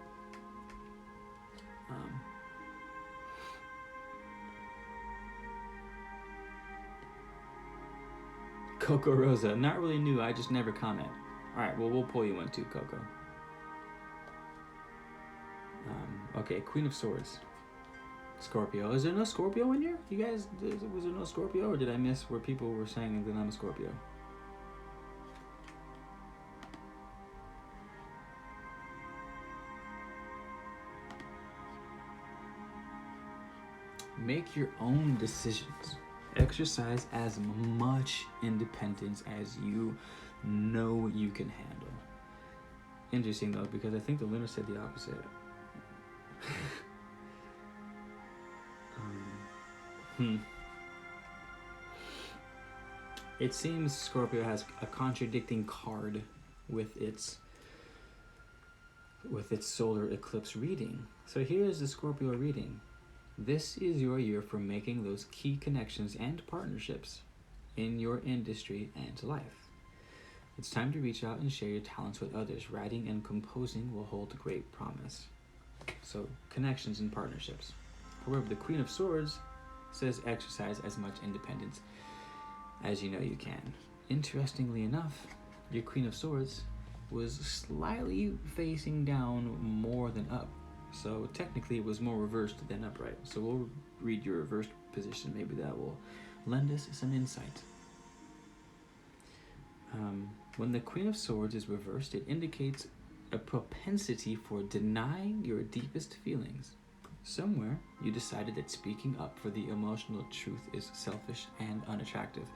S1: Coco Rosa, not really new, I just never comment. Alright, well, we'll pull you one too, Coco. Okay, Queen of Swords. Scorpio. Is there no Scorpio in here? You guys, was there no Scorpio, or did I miss where people were saying that I'm a Scorpio? Make your own decisions. Exercise as much independence as you know you can handle. Interesting though, because I think the lunar said the opposite. It seems Scorpio has a contradicting card with its solar eclipse reading. So here's the Scorpio reading. This is your year for making those key connections and partnerships in your industry and life. It's time to reach out and share your talents with others. Writing and composing will hold great promise. So, connections and partnerships. However, the Queen of Swords says exercise as much independence as you know you can. Interestingly enough, your Queen of Swords was slightly facing down more than up. So technically it was more reversed than upright. So we'll read your reversed position. Maybe that will lend us some insight. When the Queen of Swords is reversed, it indicates a propensity for denying your deepest feelings. Somewhere you decided that speaking up for the emotional truth is selfish and unattractive.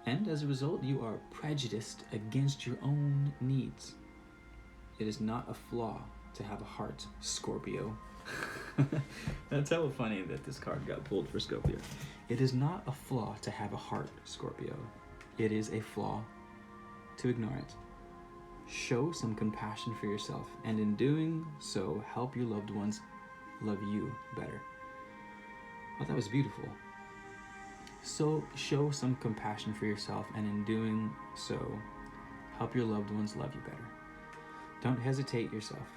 S1: And as a result, you are prejudiced against your own needs. It is not a flaw to have a heart, Scorpio. That's how funny that this card got pulled for Scorpio. It is not a flaw to have a heart, Scorpio. It is a flaw to ignore it. Show some compassion for yourself, and in doing so, help your loved ones love you better. I thought that was beautiful. So show some compassion for yourself, and in doing so, help your loved ones love you better. Don't hesitate yourself.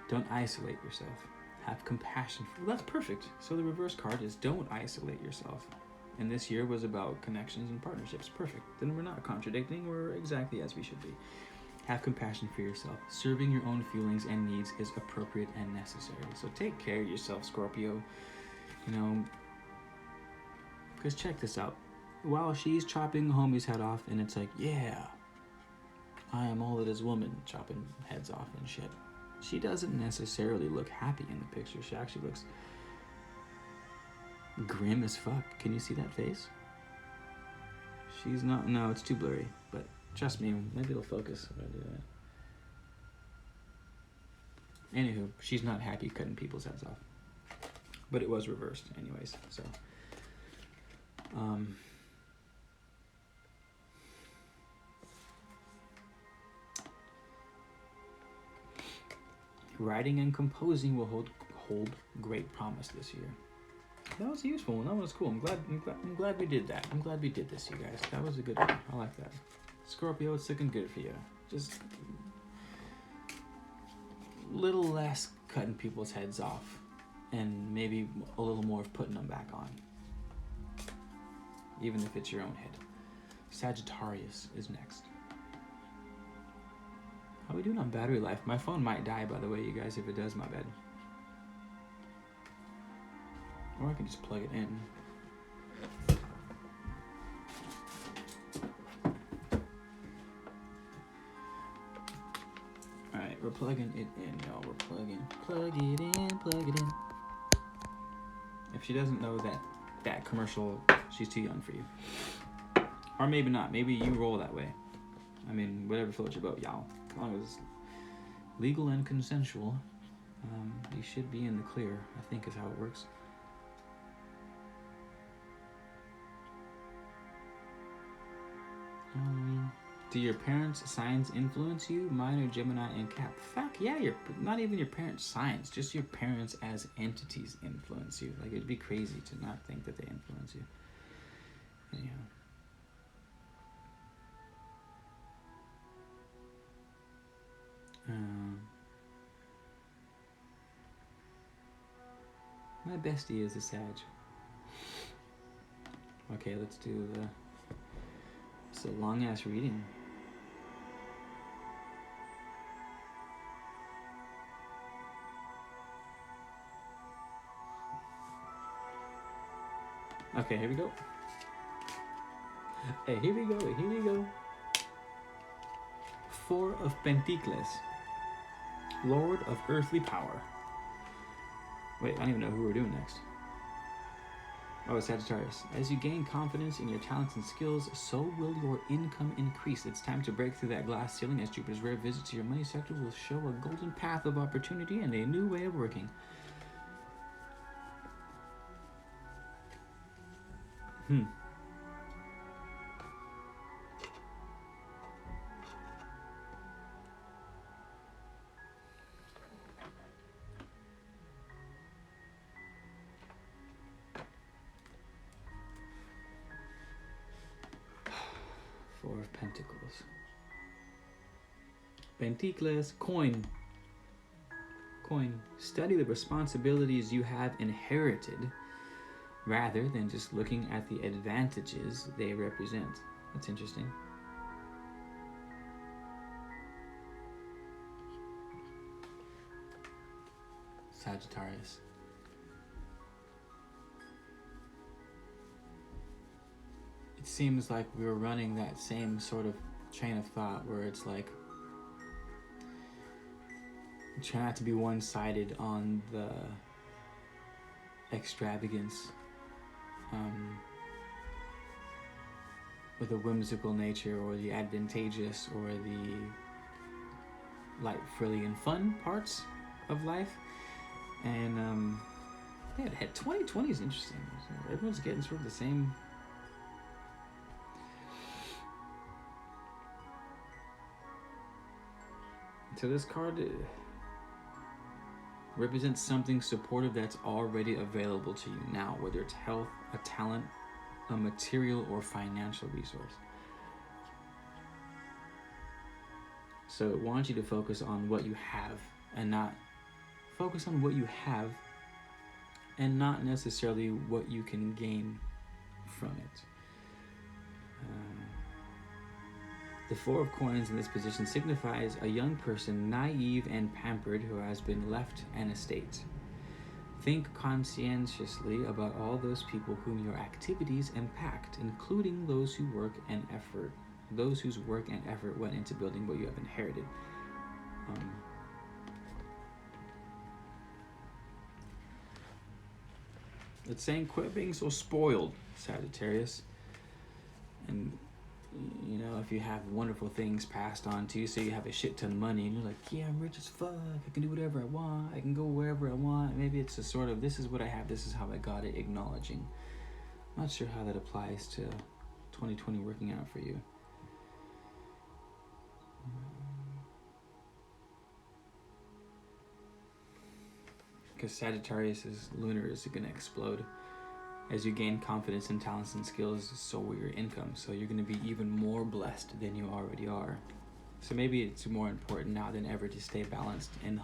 S1: Don't isolate yourself. Have compassion for... Well, that's perfect. So the reverse card is don't isolate yourself. And this year was about connections and partnerships. Perfect. Then we're not contradicting. We're exactly as we should be. Have compassion for yourself. Serving your own feelings and needs is appropriate and necessary. So take care of yourself, Scorpio. You know, because check this out. While she's chopping homie's head off, and it's like, yeah, I am all that is woman, chopping heads off and shit. She doesn't necessarily look happy in the picture. She actually looks grim as fuck. Can you see that face? She's not, no, it's too blurry, but trust me, maybe it'll focus if I do that. Anywho, she's not happy cutting people's heads off. But it was reversed anyways, so. Writing and composing will hold great promise this year. That was a useful one. That was cool. I'm glad we did that. I'm glad we did this, you guys. That was a good one. I like that. Scorpio, it's looking good for you. Just a little less cutting people's heads off, and maybe a little more of putting them back on, even if it's your own head. Sagittarius is next. How are we doing on battery life? My phone might die, by the way, you guys. If it does, my bad. Or I can just plug it in. Alright, we're plugging it in, y'all. We're plugging. Plug it in. If she doesn't know that commercial, she's too young for you. Or maybe not. Maybe you roll that way. I mean, whatever floats your boat, y'all. As long as it's legal and consensual, you should be in the clear, I think is how it works. Do your parents' signs influence you? Mine are Gemini and Cap. Fuck yeah, not even your parents' signs, just your parents as entities influence you. Like, it'd be crazy to not think that they influence you. Anyhow. My bestie is a Sag. Okay, let's do it's a long ass reading. Okay, here we go. Hey, here we go. Four of Pentacles. Lord of earthly power. Wait, I don't even know who we're doing next. Oh, it's Sagittarius. As you gain confidence in your talents and skills, so will your income increase. It's time to break through that glass ceiling, as Jupiter's rare visit to your money sector will show a golden path of opportunity and a new way of working. Four of Pentacles. Pentacles, coin. Study the responsibilities you have inherited rather than just looking at the advantages they represent. That's interesting. Sagittarius. It seems like we were running that same sort of train of thought where it's like, try not to be one-sided on the extravagance, or the whimsical nature, or the advantageous, or the light, frilly, and fun parts of life. And yeah, 2020 is interesting. Everyone's getting sort of the same. So this card represents something supportive that's already available to you now, whether it's health, a talent, a material, or financial resource. So it wants you to focus on what you have and not focus on what you have and not necessarily what you can gain from it. The Four of Coins in this position signifies a young person, naive and pampered, who has been left an estate. Think conscientiously about all those people whom your activities impact, including those who work and effort those whose work and effort went into building what you have inherited. It's saying quit being so spoiled, Sagittarius. And you know, if you have wonderful things passed on to you, so you have a shit ton of money and you're like, yeah, I'm rich as fuck, I can do whatever I want, I can go wherever I want. Maybe it's a sort of, this is what I have, this is how I got it, acknowledging. I'm not sure how that applies to 2020 working out for you. Because Sagittarius's lunar is going to explode. As you gain confidence in talents and skills, so will your income. So you're going to be even more blessed than you already are. So maybe it's more important now than ever to stay balanced and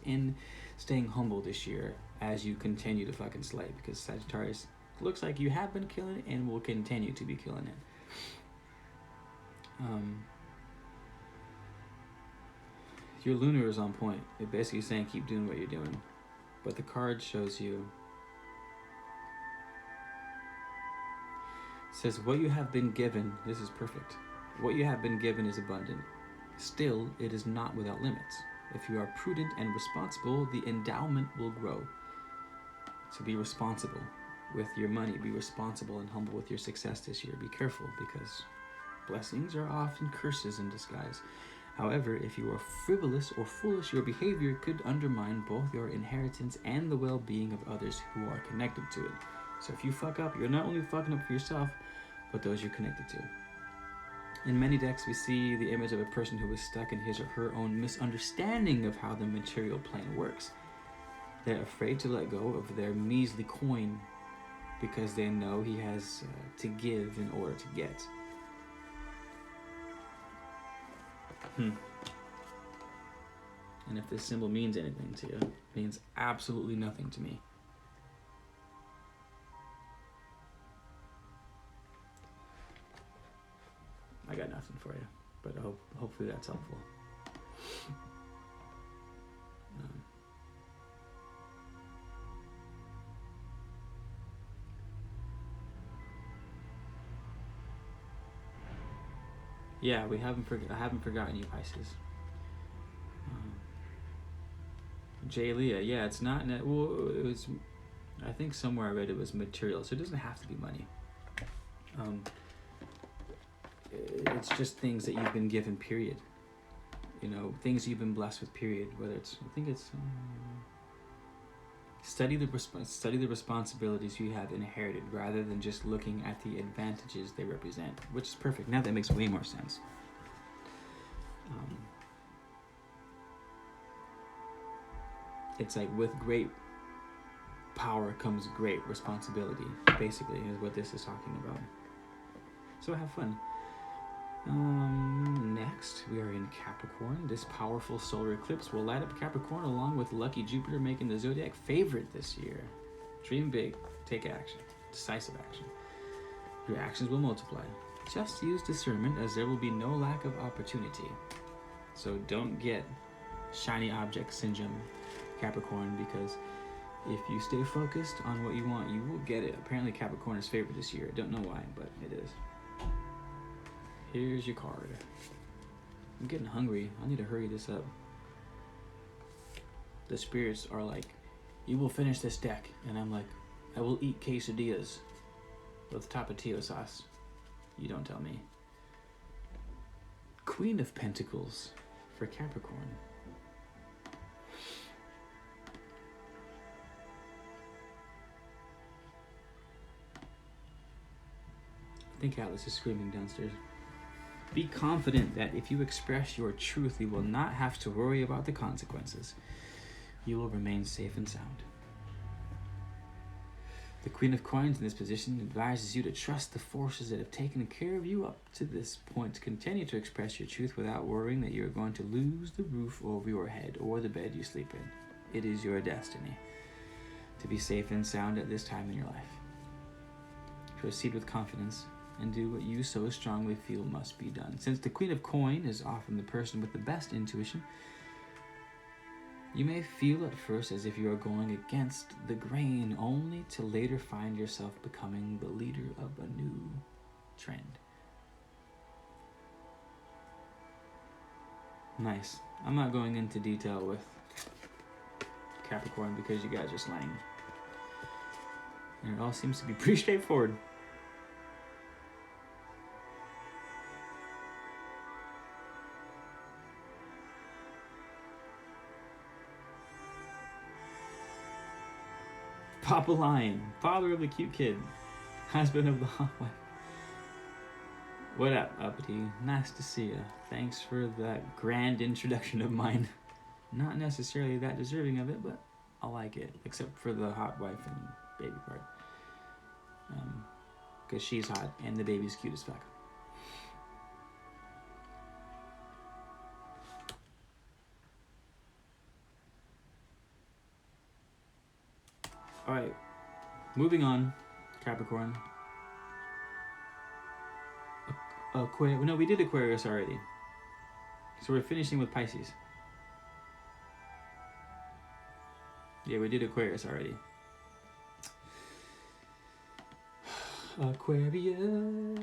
S1: in staying humble this year as you continue to fucking slay. Because Sagittarius looks like you have been killing it and will continue to be killing it. Your lunar is on point. It's basically saying keep doing what you're doing. But the card shows you, says what you have been given, this is perfect. What you have been given is abundant. Still, it is not without limits. If you are prudent and responsible, the endowment will grow. So be responsible with your money. Be responsible and humble with your success this year. Be careful, because blessings are often curses in disguise. However, if you are frivolous or foolish, your behavior could undermine both your inheritance and the well-being of others who are connected to it. So if you fuck up, you're not only fucking up for yourself, but those you're connected to. In many decks, we see the image of a person who is stuck in his or her own misunderstanding of how the material plane works. They're afraid to let go of their measly coin because they know he has to give in order to get. And if this symbol means anything to you, it means absolutely nothing to me. I got nothing for you, but hopefully that's helpful. Yeah, I haven't forgotten you, Pisces. Jay Leah, yeah, it's not. Well, it was. I think somewhere I read it was material, so it doesn't have to be money. It's just things that you've been given. Period. You know, things you've been blessed with. Period. Whether it's, I think it's. Study the responsibilities you have inherited, rather than just looking at the advantages they represent, which is perfect. Now that makes way more sense. It's like with great power comes great responsibility, basically, is what this is talking about. So have fun. Next, we are in Capricorn. This powerful solar eclipse will light up Capricorn along with lucky Jupiter, making the zodiac favorite this year. Dream big, take action, decisive action. Your actions will multiply. Just use discernment, as there will be no lack of opportunity. So don't get shiny object syndrome, Capricorn, because if you stay focused on what you want, you will get it. Apparently Capricorn is favored this year. I don't know why, but it is. Here's your card. I'm getting hungry. I need to hurry this up. The spirits are like, you will finish this deck. And I'm like, I will eat quesadillas with tapatio sauce. You don't tell me. Queen of Pentacles for Capricorn. I think Atlas is screaming downstairs. Be confident that if you express your truth, you will not have to worry about the consequences. You will remain safe and sound. The Queen of Coins in this position advises you to trust the forces that have taken care of you up to this point. Continue to express your truth without worrying that you are going to lose the roof over your head or the bed you sleep in. It is your destiny to be safe and sound at this time in your life. Proceed with confidence and do what you so strongly feel must be done. Since the Queen of Coin is often the person with the best intuition, you may feel at first as if you are going against the grain, only to later find yourself becoming the leader of a new trend. Nice. I'm not going into detail with Capricorn because you guys are slang. And it all seems to be pretty straightforward. Papa Lion, father of the cute kid, husband of the hot wife. What up, uppity? Nice to see you. Thanks for that grand introduction of mine. Not necessarily that deserving of it, but I like it, except for the hot wife and baby part. Because she's hot and the baby's cute as fuck. Alright, moving on, Capricorn. Aquarius. No, we did Aquarius already. So we're finishing with Pisces. Yeah, we did Aquarius already. Aquarius.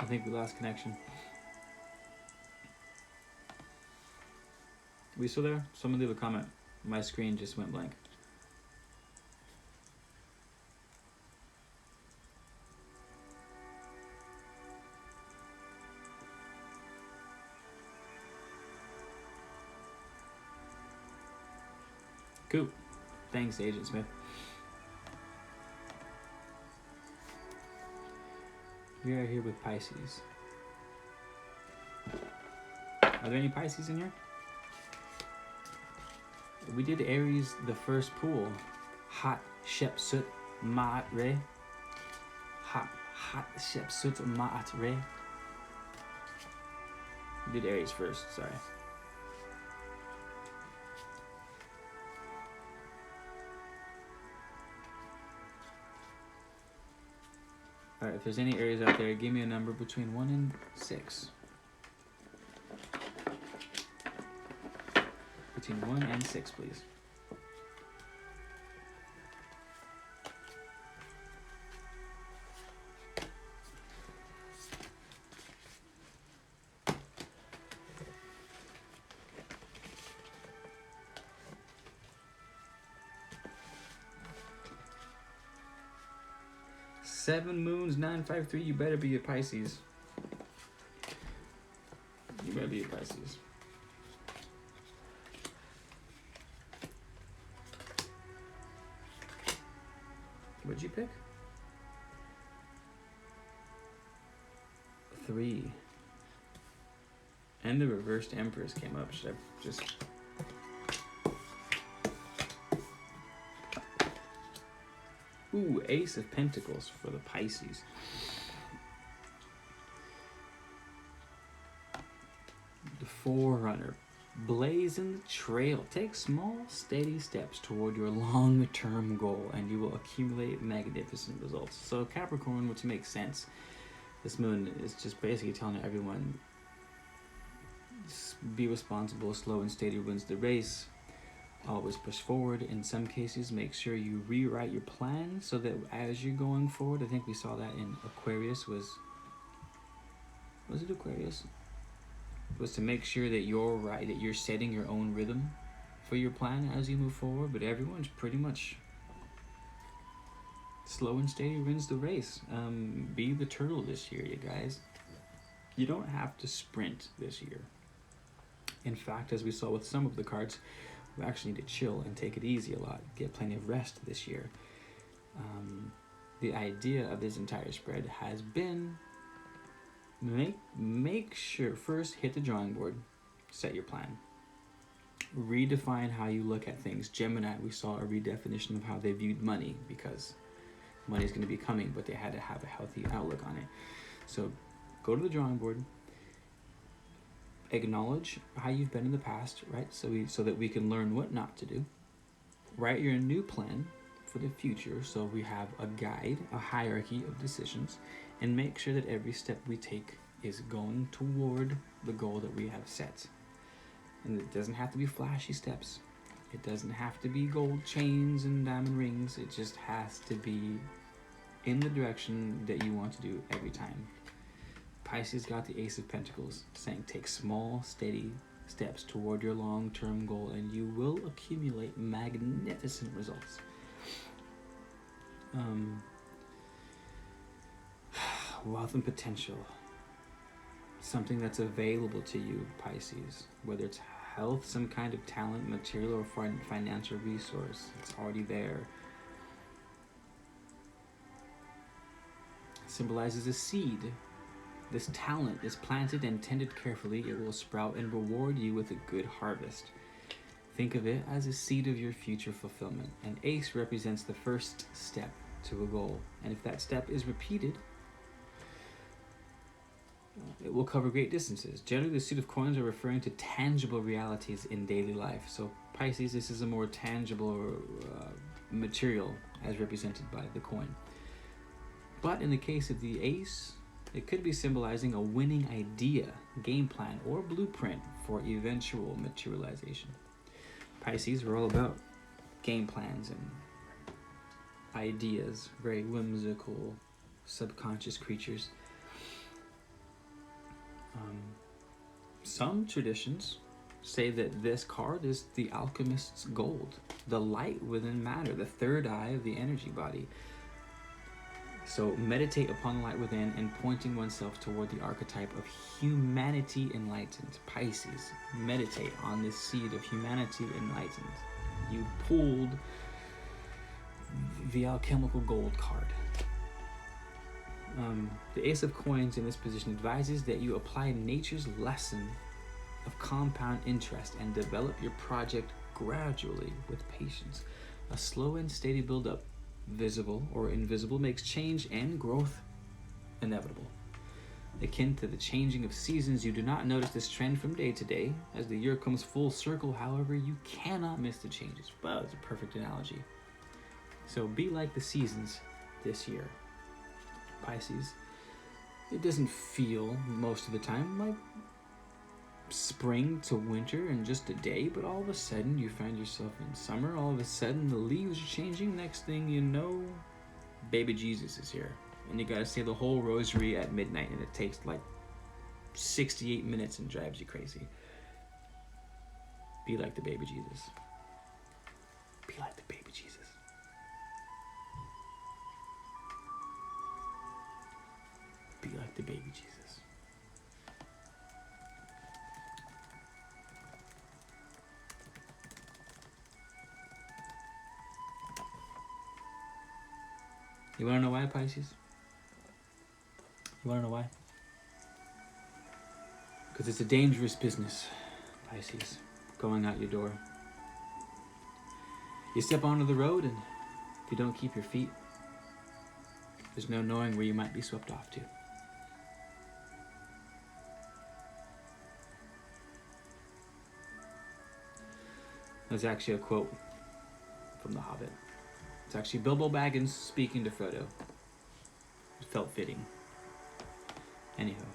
S1: I think we lost connection. We still there? Someone leave a comment. My screen just went blank. Cool. Thanks, Agent Smith. We are here with Pisces. Are there any Pisces in here? We did Aries the first pool. Hot Shep Sut Ma'at Re. Hot Shep Sut Ma'at Re. We did Aries first, sorry. Alright, if there's any Aries out there, give me a number between 1 and 6. Between 1 and 6, please. Seven moons, 953. You better be a Pisces. You better be a Pisces. What'd you pick? 3. And the reversed Empress came up. Should I just... Ooh, Ace of Pentacles for the Pisces. The Forerunner. Blazing the trail. Take small, steady steps toward your long-term goal, and you will accumulate magnificent results. So Capricorn, which makes sense. This moon is just basically telling everyone, be responsible, slow and steady wins the race. Always push forward. In some cases, make sure you rewrite your plan so that as you're going forward, I think we saw that in Aquarius was it Aquarius? Was to make sure that you're right, that you're setting your own rhythm for your plan as you move forward. But everyone's pretty much slow and steady wins the race. Be the turtle this year, you guys. You don't have to sprint this year. In fact, as we saw with some of the cards, we actually need to chill and take it easy a lot. Get plenty of rest this year. The idea of this entire spread has been make sure first hit the drawing board, set your plan. Redefine how you look at things. Gemini, we saw a redefinition of how they viewed money, because money is going to be coming, but they had to have a healthy outlook on it. So go to the drawing board, acknowledge how you've been in the past, right? So that we can learn what not to do. Write your new plan for the future, so we have a guide, a hierarchy of decisions, and make sure that every step we take is going toward the goal that we have set. And it doesn't have to be flashy steps. It doesn't have to be gold chains and diamond rings. It just has to be in the direction that you want to do every time. Pisces got the Ace of Pentacles, saying take small, steady steps toward your long-term goal, and you will accumulate magnificent results. Wealth and potential. Something that's available to you, Pisces. Whether it's health, some kind of talent, material, or financial resource. It's already there. It symbolizes a seed. This talent is planted and tended carefully. It will sprout and reward you with a good harvest. Think of it as a seed of your future fulfillment. An ace represents the first step to a goal. And if that step is repeated, it will cover great distances. Generally, the suit of coins are referring to tangible realities in daily life. So Pisces, this is a more tangible material as represented by the coin. But in the case of the ace, it could be symbolizing a winning idea, game plan, or blueprint for eventual materialization. Pisces are all about game plans and ideas, very whimsical, subconscious creatures. Some traditions say that this card is the alchemist's gold, the light within matter, the third eye of the energy body. So meditate upon the light within and pointing oneself toward the archetype of humanity enlightened. Pisces, meditate on this seed of humanity enlightened. You pulled the alchemical gold card. The Ace of Coins in this position advises that you apply nature's lesson of compound interest and develop your project gradually with patience. A slow and steady build-up, visible or invisible, makes change and growth inevitable. Akin to the changing of seasons, you do not notice this trend from day to day. As the year comes full circle, however, you cannot miss the changes. Well, it's a perfect analogy. So be like the seasons this year, Pisces. It doesn't feel most of the time like spring to winter in just a day, but all of a sudden you find yourself in summer. All of a sudden the leaves are changing. Next thing you know, baby Jesus is here, and you gotta say the whole rosary at midnight, and it takes like 68 minutes and drives you crazy. Be like the baby Jesus. Be like the baby Jesus. Be like the baby Jesus. You want to know why, Pisces? You want to know why? Because it's a dangerous business, Pisces, going out your door. You step onto the road, and if you don't keep your feet, there's no knowing where you might be swept off to. There's actually a quote from The Hobbit. It's actually Bilbo Baggins speaking to Frodo. It felt fitting. Anyhow.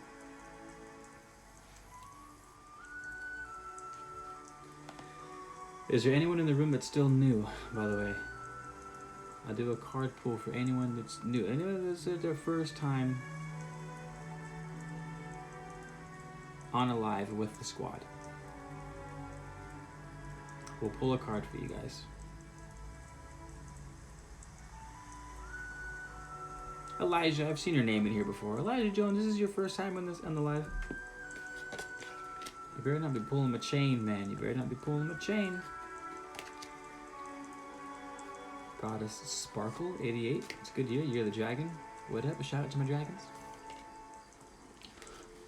S1: Is there anyone in the room that's still new, by the way? I'll do a card pull for anyone that's new. Anyone that's their first time on a live with the squad. We'll pull a card for you guys. Elijah, I've seen your name in here before. Elijah Jones, this is your first time on the live. You better not be pulling my chain, man. You better not be pulling my chain. Goddess Sparkle, 88. It's a good year. Year of the Dragon. What up? A shout out to my dragons.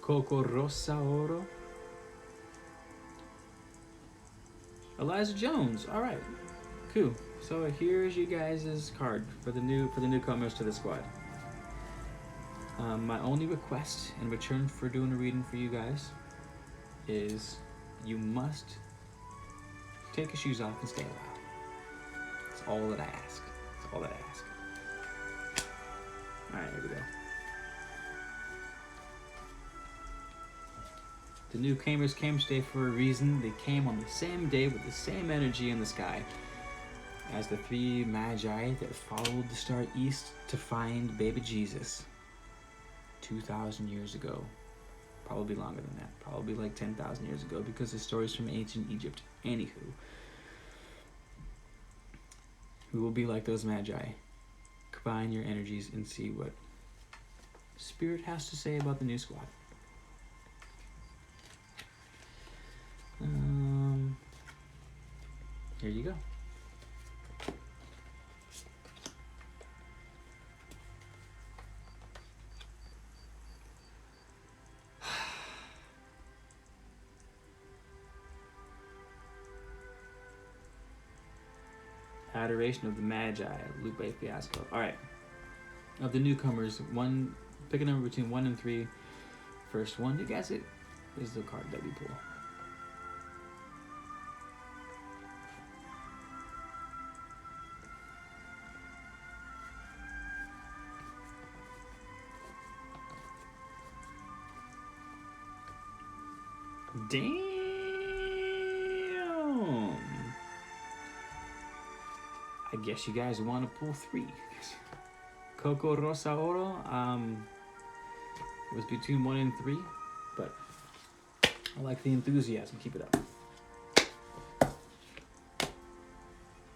S1: Coco Rosa Oro. Eliza Jones. All right, cool. So here's you guys' card for the newcomers to the squad. My only request in return for doing a reading for you guys is you must take your shoes off and stay a while. That's all that I ask. That's all that I ask. All right, here we go. The newcomers came today for a reason. They came on the same day with the same energy in the sky as the three magi that followed the star east to find baby Jesus 2,000 years ago. Probably longer than that. Probably like 10,000 years ago because the story's from ancient Egypt. Anywho, we will be like those magi. Combine your energies and see what Spirit has to say about the new squad. Here you go. Adoration of the Magi, Lupe Fiasco. Alright. Of the newcomers, pick a number between 1 and 3. First one to guess it is the card that we pull. Damn! I guess you guys want to pull 3. Coco Rosa Oro, it was between 1 and 3, but I like the enthusiasm. Keep it up.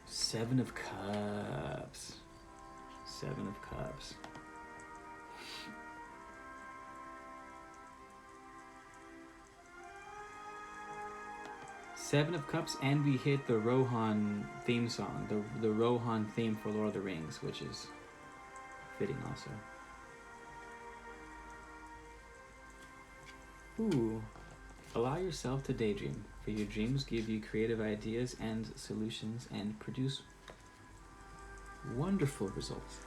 S1: 7 of Cups. 7 of Cups. Seven of Cups, and we hit the Rohan theme song, the Rohan theme for Lord of the Rings, which is fitting also. Ooh. Allow yourself to daydream, for your dreams give you creative ideas and solutions and produce wonderful results.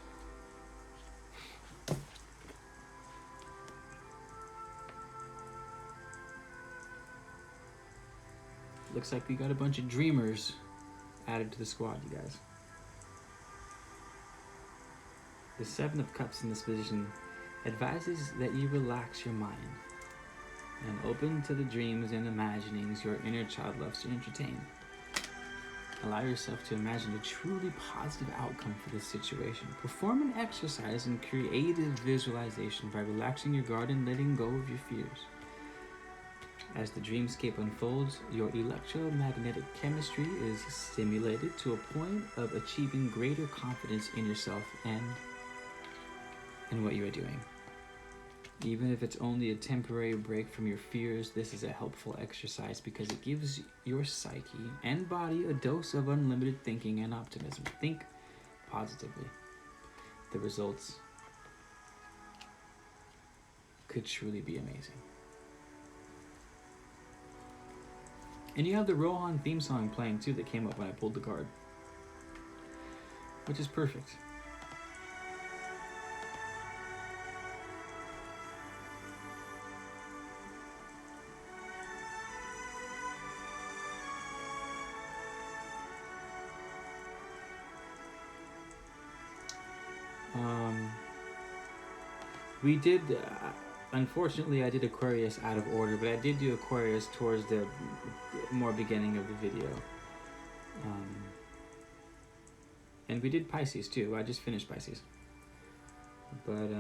S1: Looks like we got a bunch of dreamers added to the squad, you guys. The 7 of Cups in this position advises that you relax your mind and open to the dreams and imaginings your inner child loves to entertain. Allow yourself to imagine a truly positive outcome for this situation. Perform an exercise in creative visualization by relaxing your guard and letting go of your fears. As the dreamscape unfolds, your electromagnetic chemistry is stimulated to a point of achieving greater confidence in yourself and in what you are doing. Even if it's only a temporary break from your fears, this is a helpful exercise because it gives your psyche and body a dose of unlimited thinking and optimism. Think positively. The results could truly be amazing. And you have the Rohan theme song playing too that came up when I pulled the card, which is perfect. We did, unfortunately I did Aquarius out of order, but I did do Aquarius towards the more beginning of the video. And we did Pisces too. I just finished Pisces. But,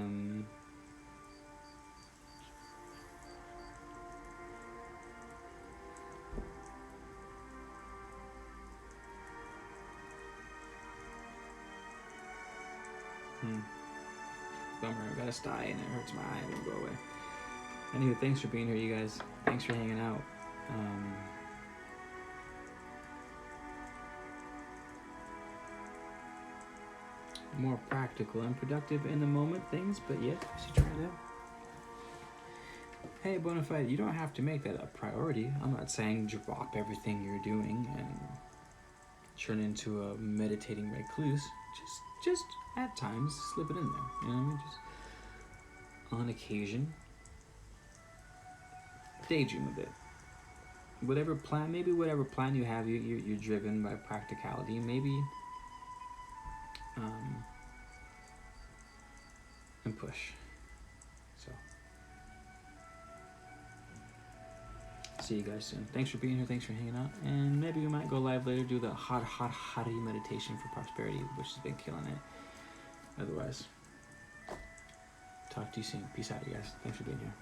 S1: bummer, I got a sty and it hurts my eye, it won't go away. Anyway, thanks for being here, you guys. Thanks for hanging out. More practical and productive in the moment things, but yeah, you should try it out. hey, Bonafide, you don't have to make that a priority. I'm not saying drop everything you're doing and turn into a meditating recluse. Just at times slip it in there. You know what I mean? Just on occasion, daydream a bit. Whatever plan you have, you're driven by practicality. Maybe, and push. So, see you guys soon. Thanks for being here. Thanks for hanging out. And maybe we might go live later, do the Hari meditation for prosperity, which has been killing it. Otherwise, talk to you soon. Peace out, you guys. Thanks for being here.